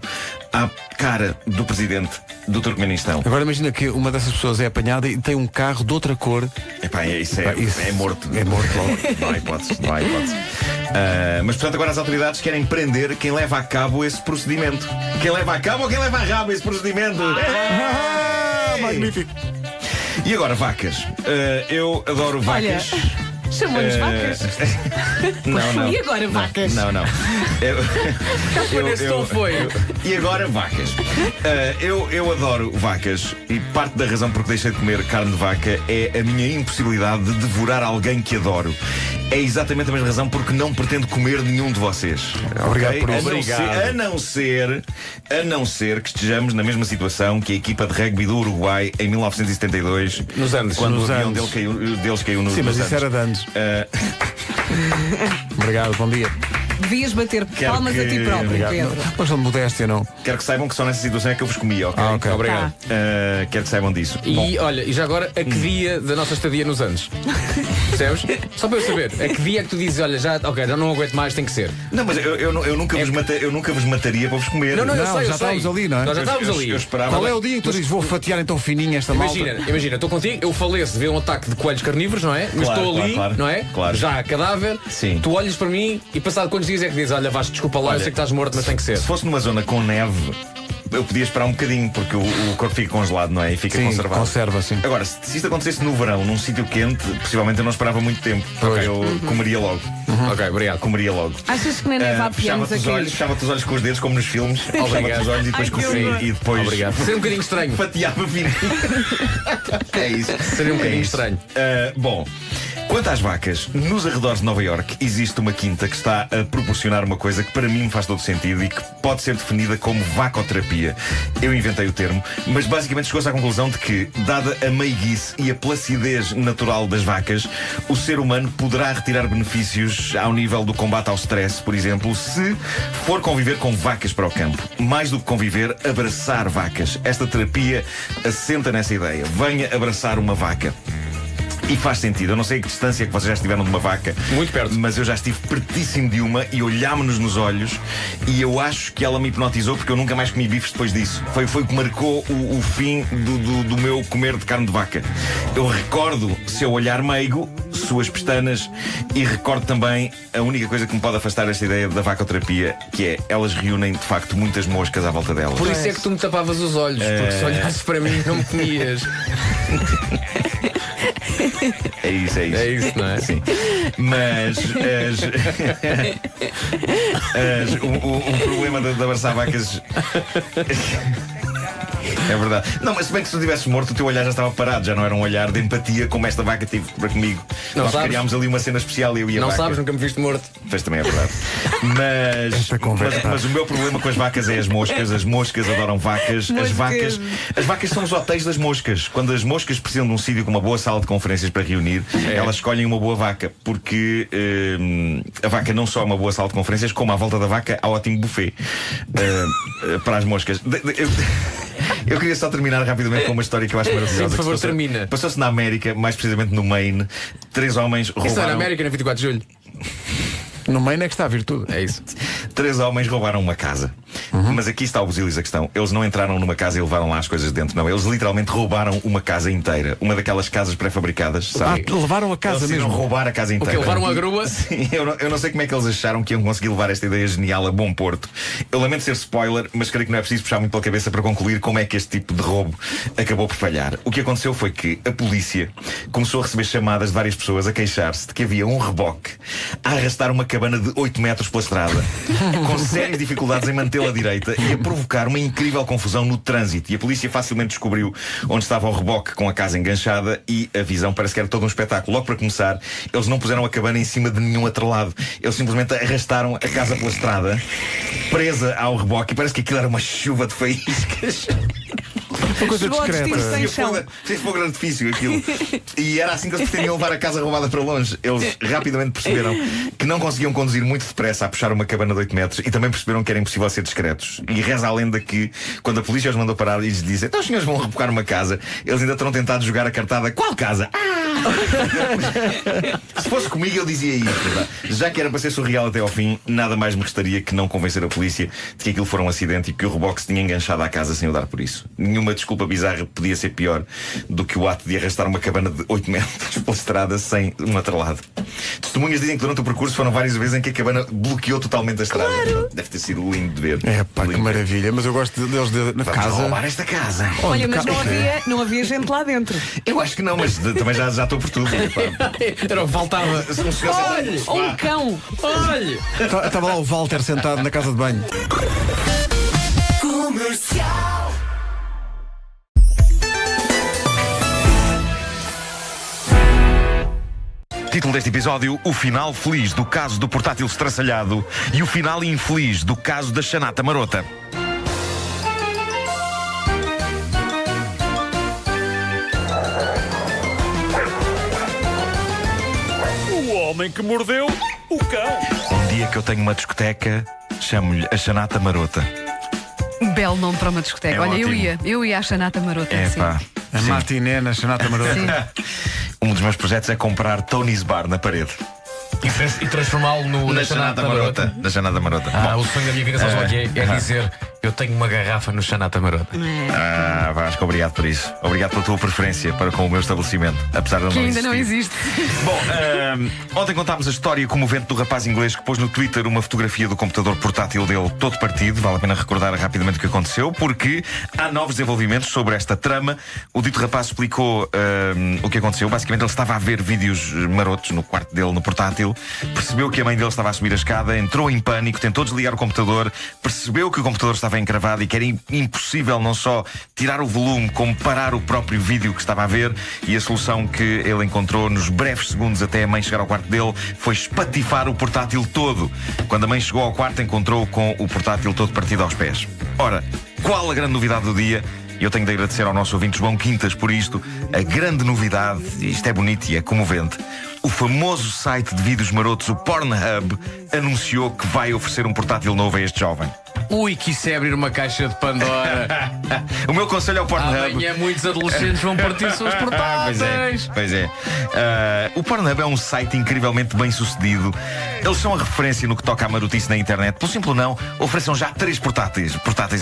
à cara do presidente do Turcomenistão. Agora imagina que uma dessas pessoas é apanhada e tem um carro de outra cor. Epá, isso é morto. É morto logo. Não há hipótese. Não há hipótese. Mas portanto agora as autoridades querem prender quem leva a cabo esse procedimento. Quem leva a cabo ou quem leva a rabo esse procedimento? Magnífico. E agora vacas. Eu adoro vacas. Chamou-nos vacas. Não. E agora vacas? Não. E agora vacas. Eu adoro vacas e parte da razão por que deixei de comer carne de vaca é a minha impossibilidade de devorar alguém que adoro. É exatamente a mesma razão porque não pretendo comer nenhum de vocês. Obrigado por isso. A não ser que estejamos na mesma situação que a equipa de rugby do Uruguai em 1972. Nos Andes. Quando Nos o avião Andes. deles caiu nos Sim, mas nos isso era de anos. Obrigado, bom dia. Devias bater palmas a ti próprio, Obrigado. Pedro. Uma questão de modéstia, não? Quero que saibam que só nessa situação é que eu vos comi, ok? Ok. Obrigado. Quero que saibam disso. Bom, E olha, e já agora, a que dia da nossa estadia nos Andes? Percebes? Só para eu saber, a que dia é que tu dizes, olha, já não aguento mais, tem que ser. não, mas eu nunca vos mataria para vos comer. Não, eu sei. já estávamos ali, não é? Nós já estávamos ali. Eu esperava. Qual é o dia em que tu dizes vou fatiar então fininha esta malta? Imagina, estou contigo, eu faleço de ver um ataque de coelhos carnívoros, não é? Mas Claro, estou ali, claro, não é? claro. Já cadáver, Sim. tu olhas para mim e passado quantos dias é que dizes, olha, Vasco, desculpa lá, eu sei que estás morto, mas tem que ser. Se fosse numa zona com neve, eu podia esperar um bocadinho, porque o corpo fica congelado, não é? E fica Sim, conservado. conserva, sim. Agora, se isto acontecesse no verão, num sítio quente, possivelmente eu não esperava muito tempo. Ok. Eu comeria logo. Ok, obrigado. Comeria logo. Achas que nem neve há pianos Fechava-te os olhos, aqui? fechava-te os olhos com os dedos, como nos filmes. Fechava-te os olhos e depois Ai, que cozia horror. e depois Obrigado. Seria um bocadinho estranho. fatiava fininho. É isso. Seria um bocadinho isso. estranho. Bom, quanto às vacas, nos arredores de Nova Iorque existe uma quinta que está a proporcionar uma coisa que para mim me faz todo sentido e que pode ser definida como vacoterapia. Eu inventei o termo, mas basicamente chegou-se à conclusão de que, dada a meiguice e a placidez natural das vacas, o ser humano poderá retirar benefícios ao nível do combate ao stress, por exemplo, se for conviver com vacas para o campo. Mais do que conviver, abraçar vacas. Esta terapia assenta nessa ideia. Venha abraçar uma vaca. E faz sentido. Eu não sei a que distância que vocês já estiveram de uma vaca. Muito perto. Mas eu já estive pertíssimo de uma e olhámos-nos nos olhos e eu acho que ela me hipnotizou porque eu nunca mais comi bifes depois disso. Foi o que marcou o fim do meu comer de carne de vaca. Eu recordo seu olhar meigo, suas pestanas e recordo também a única coisa que me pode afastar esta ideia da vacoterapia, que é, elas reúnem de facto muitas moscas à volta delas. Por isso é que tu me tapavas os olhos, porque se olhasses para mim não me comias. É isso. É isso, não é? Sim. Mas o problema de abraçar vacas. É verdade. Não, mas se bem que se tu tivesses morto, o teu olhar já estava parado, já não era um olhar de empatia como esta vaca teve para comigo. Não Nós sabes? criámos ali uma cena especial, eu e a Não vaca. sabes, nunca me viste morto. Pois também é verdade. conversa. Mas o meu problema com as vacas é as moscas. As moscas adoram vacas. As vacas são os hotéis das moscas. Quando as moscas precisam de um sítio com uma boa sala de conferências para reunir, elas escolhem uma boa vaca. Porque a vaca não só é uma boa sala de conferências, como à volta da vaca há ótimo buffet para as moscas. Eu queria só terminar rapidamente com uma história que eu acho maravilhosa. Sim, por favor, que termina. Passou-se na América, mais precisamente no Maine. 3 homens roubaram. Isso é na América, na 24 de julho. No meio é que está a virtude. É isso. 3 homens roubaram uma casa. Mas aqui está o busilis a questão. Eles não entraram numa casa e levaram lá as coisas dentro. Não, eles literalmente roubaram uma casa inteira. Uma daquelas casas pré-fabricadas, sabe? Levaram a casa Eles mesmo. decidiram roubar a casa inteira. levaram a grua? Sim, eu não sei como é que eles acharam que iam conseguir levar esta ideia genial a bom porto. Eu lamento ser spoiler, mas creio que não é preciso puxar muito pela cabeça para concluir como é que este tipo de roubo acabou por falhar. O que aconteceu foi que a polícia começou a receber chamadas de várias pessoas a queixar-se de que havia um reboque a arrastar uma cabana de 8 metros pela estrada, com sérias dificuldades em mantê-la de direita e a provocar uma incrível confusão no trânsito. E a polícia facilmente descobriu onde estava o reboque com a casa enganchada e a visão parece que era todo um espetáculo. Logo para começar, eles não puseram a cabana em cima de nenhum atrelado. Eles simplesmente arrastaram a casa pela estrada, presa ao reboque, e parece que aquilo era uma chuva de faíscas. Uma coisa Chegou ao destino discreta. sem chão. Fez fogo de artifício aquilo. E era assim que eles pretendiam levar a casa roubada para longe. Eles rapidamente perceberam que não conseguiam conduzir muito depressa a puxar uma cabana de 8 metros e também perceberam que era impossível ser discretos. E reza a lenda que, quando a polícia os mandou parar e lhes disse: então os senhores vão rebocar uma casa, eles ainda terão tentado jogar a cartada: qual casa? Se fosse comigo eu dizia isto. Já que era para ser surreal até ao fim, nada mais me restaria que não convencer a polícia de que aquilo foi um acidente e que o reboque se tinha enganchado à casa sem o dar por isso. Nenhuma desculpa bizarra podia ser pior do que o ato de arrastar uma cabana de 8 metros pela estrada sem um atrelado. Testemunhas dizem que durante o percurso foram várias vezes em que a cabana bloqueou totalmente a estrada. Claro. Deve ter sido lindo de ver. É pá, que Lindo. maravilha. Mas eu gosto deles na Vamos casa. roubar esta casa. Olha, mas não havia gente lá dentro. Eu acho que não, mas também já estou por tudo. Era o que faltava. Olha, ou um cão. Olha! Estava lá o Walter sentado na casa de banho. Título deste episódio: o final feliz do caso do portátil estraçalhado e o final infeliz do caso da chanata marota. O homem que mordeu o cão. Um dia que eu tenho uma discoteca, chamo-lhe a chanata marota. Belo nome para uma discoteca. É Olha, ótimo. eu ia à Chanata Marota. É sim. pá. A matiné na Chanata Marota. Sim. Um dos meus projetos é comprar Tony's Bar na parede. E transformá-lo na Chanata Marota. Na chanata marota. Ah, Bom, o sonho da minha vida, sabes o que é? É dizer: eu tenho uma garrafa no Chanata Marota. Vasco, obrigado por isso. Obrigado pela tua preferência para com o meu estabelecimento, apesar de Que não ainda não existir. existe. Bom, ontem contámos a história comovente do rapaz inglês que pôs no Twitter uma fotografia do computador portátil dele todo partido. Vale a pena recordar rapidamente o que aconteceu, porque há novos desenvolvimentos sobre esta trama. O dito rapaz explicou o que aconteceu. Basicamente, ele estava a ver vídeos marotos no quarto dele, no portátil. Percebeu que a mãe dele estava a subir a escada, entrou em pânico, tentou desligar o computador, percebeu que o computador estava encravado e que era impossível não só tirar o volume, como parar o próprio vídeo que estava a ver. E a solução que ele encontrou nos breves segundos até a mãe chegar ao quarto dele foi espatifar o portátil todo. Quando a mãe chegou ao quarto, encontrou com o portátil todo partido aos pés. Ora, qual a grande novidade do dia? E eu tenho de agradecer ao nosso ouvinte João Quintas por isto. A grande novidade, isto é bonito e é comovente: o famoso site de vídeos marotos, o Pornhub, anunciou que vai oferecer um portátil novo a este jovem. Ui, que isso é abrir uma caixa de Pandora. O meu conselho ao Pornhub... Amanhã muitos adolescentes vão partir seus portáteis. Pois é. O Pornhub é um site incrivelmente bem sucedido. Eles são a referência no que toca à marotice na internet. Pelo simples não, ofereçam já 3 portáteis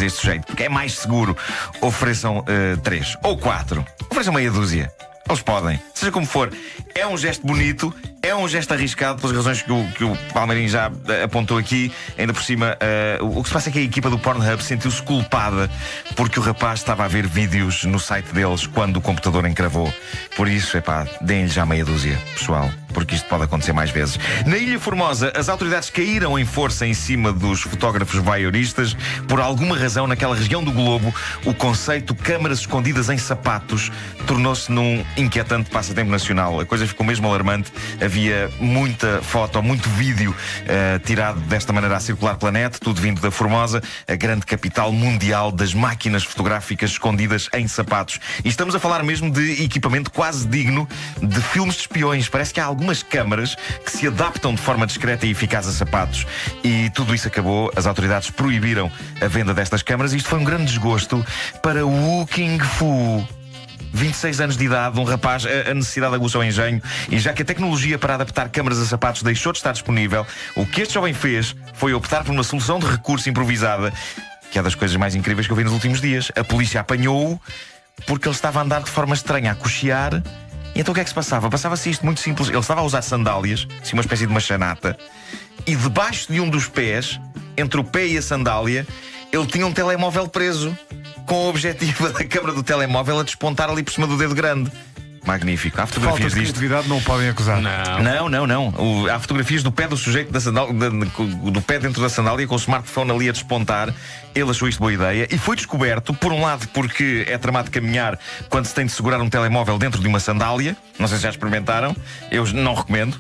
a este sujeito, porque é mais seguro. Ofereçam 3 ou 4. Ofereçam meia dúzia. Eles podem, seja como for. É um gesto bonito, é um gesto arriscado, pelas razões que o Palmeirinho já apontou aqui. Ainda por cima, o que se passa é que a equipa do Pornhub sentiu-se culpada porque o rapaz estava a ver vídeos no site deles quando o computador encravou. Por isso, deem-lhe já meia dúzia, pessoal, porque isto pode acontecer mais vezes. Na Ilha Formosa, as autoridades caíram em força em cima dos fotógrafos voyeuristas. Por alguma razão, naquela região do globo, o conceito câmaras escondidas em sapatos tornou-se num inquietante passatempo nacional. A coisa ficou mesmo alarmante. Havia muita foto, muito vídeo tirado desta maneira a circular pela net, tudo vindo da Formosa, a grande capital mundial das máquinas fotográficas escondidas em sapatos. E estamos a falar mesmo de equipamento quase digno de filmes de espiões. Parece que há algumas câmaras que se adaptam de forma discreta e eficaz a sapatos. E tudo isso acabou. As autoridades proibiram a venda destas câmaras. Isto foi um grande desgosto para o King Fu. 26 anos de idade, um rapaz, a necessidade aguça o engenho. E já que a tecnologia para adaptar câmaras a sapatos deixou de estar disponível, o que este jovem fez foi optar por uma solução de recurso improvisada, que é das coisas mais incríveis que eu vi nos últimos dias. A polícia apanhou-o porque ele estava a andar de forma estranha, a cochear. E então o que é que se passava? Passava-se isto muito simples. Ele estava a usar sandálias, assim uma espécie de uma chanata, e debaixo de um dos pés, entre o pé e a sandália, ele tinha um telemóvel preso, com o objetivo da câmara do telemóvel a despontar ali por cima do dedo grande. Magnífico. Há Falta fotografias de disto. criatividade não o podem acusar. Não. Há fotografias do pé do sujeito da sandália, do pé dentro da sandália, com o smartphone ali a despontar. Ele achou isto boa ideia e foi descoberto, por um lado, porque é tramado caminhar quando se tem de segurar um telemóvel dentro de uma sandália. Não sei se já experimentaram, eu não recomendo.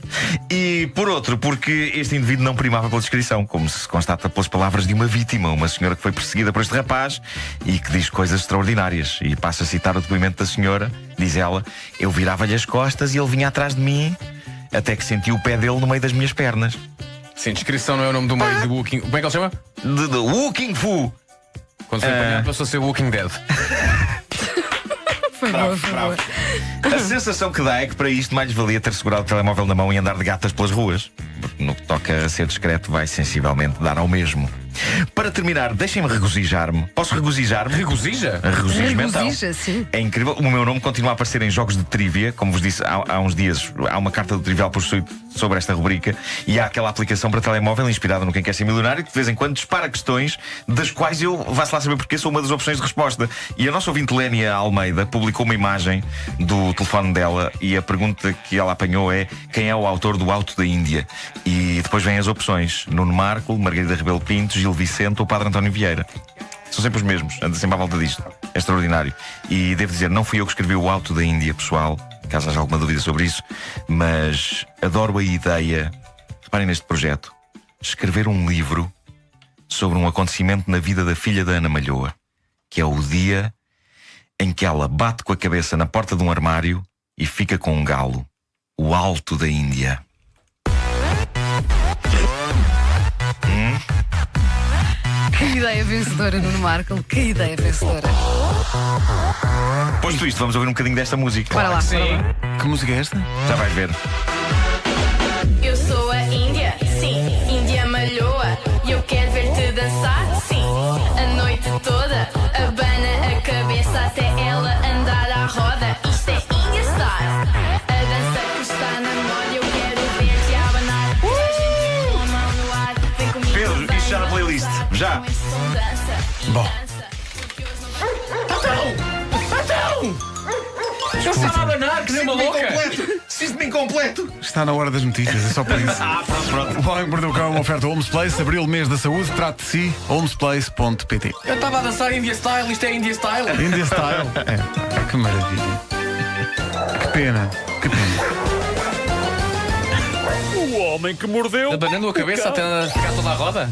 E por outro, porque este indivíduo não primava pela descrição, como se constata pelas palavras de uma vítima, uma senhora que foi perseguida por este rapaz e que diz coisas extraordinárias. E passo a citar o depoimento da senhora. Diz ela: eu virava-lhe as costas e ele vinha atrás de mim até que senti o pé dele no meio das minhas pernas. Sim, descrição não é o nome do meio de Walking. Como é que ele chama? De Walking Fu. Quando foi apanhado, passou a ser Walking Dead. Foi boa, foi boa. A sensação que dá é que para isto mais valia ter segurado o telemóvel na mão e andar de gatas pelas ruas. Porque no que toca a ser discreto vai sensivelmente dar ao mesmo. Para terminar, deixem-me regozijar-me. Posso regozijar-me? Regozija? Regozijo-me então. Regozija, sim. É incrível. O meu nome continua a aparecer em jogos de trivia. Como vos disse há uns dias, há uma carta do Trivial Pursuit sobre esta rubrica. E há aquela aplicação para telemóvel inspirada no Quem Quer Ser Milionário, que de vez em quando dispara questões das quais eu, vá-se lá saber porque, sou uma das opções de resposta. E a nossa ouvinte Lénia Almeida publicou uma imagem do telefone dela e a pergunta que ela apanhou é: quem é o autor do Alto da Índia? E depois vêm as opções: Nuno Marco, Margarida Rebelo Pinto, Gil Vicente ou Padre António Vieira. São sempre os mesmos, anda sempre à volta disto. É extraordinário. E devo dizer, não fui eu que escrevi o Alto da Índia, pessoal, caso haja alguma dúvida sobre isso, mas adoro a ideia, reparem neste projeto, de escrever um livro sobre um acontecimento na vida da filha da Ana Malhoa, que é o dia em que ela bate com a cabeça na porta de um armário e fica com um galo. O Alto da Índia. Que ideia vencedora, Nuno Marco. Que ideia vencedora. Posto isto, vamos ouvir um bocadinho desta música. Bora lá. Sim. Que música é esta? Já vais ver. Eu sou a Índia, sim, Índia Malhoa. E eu quero ver-te dançar, sim, a noite toda. Abana a cabeça até ela andar à roda. Isto é Índia Style, a dança que está na moda. Eu quero ver-te abanar. A gente com a mão no ar, vem comigo. Pedro, isto já na playlist. Já. Bom. Eu estava a abanar, que nem uma louca. Sinto-me incompleto. Está na hora das notícias, é só por isso. Pronto. O Homem que Mordeu o Cão é uma oferta Homes Place, abril, mês da saúde, trate de si, homesplace.pt. Eu estava a dançar India Style, isto é India Style. India Style. É, que maravilha. Que pena, que pena. O homem que mordeu. Abanando a cabeça até ficar toda a roda.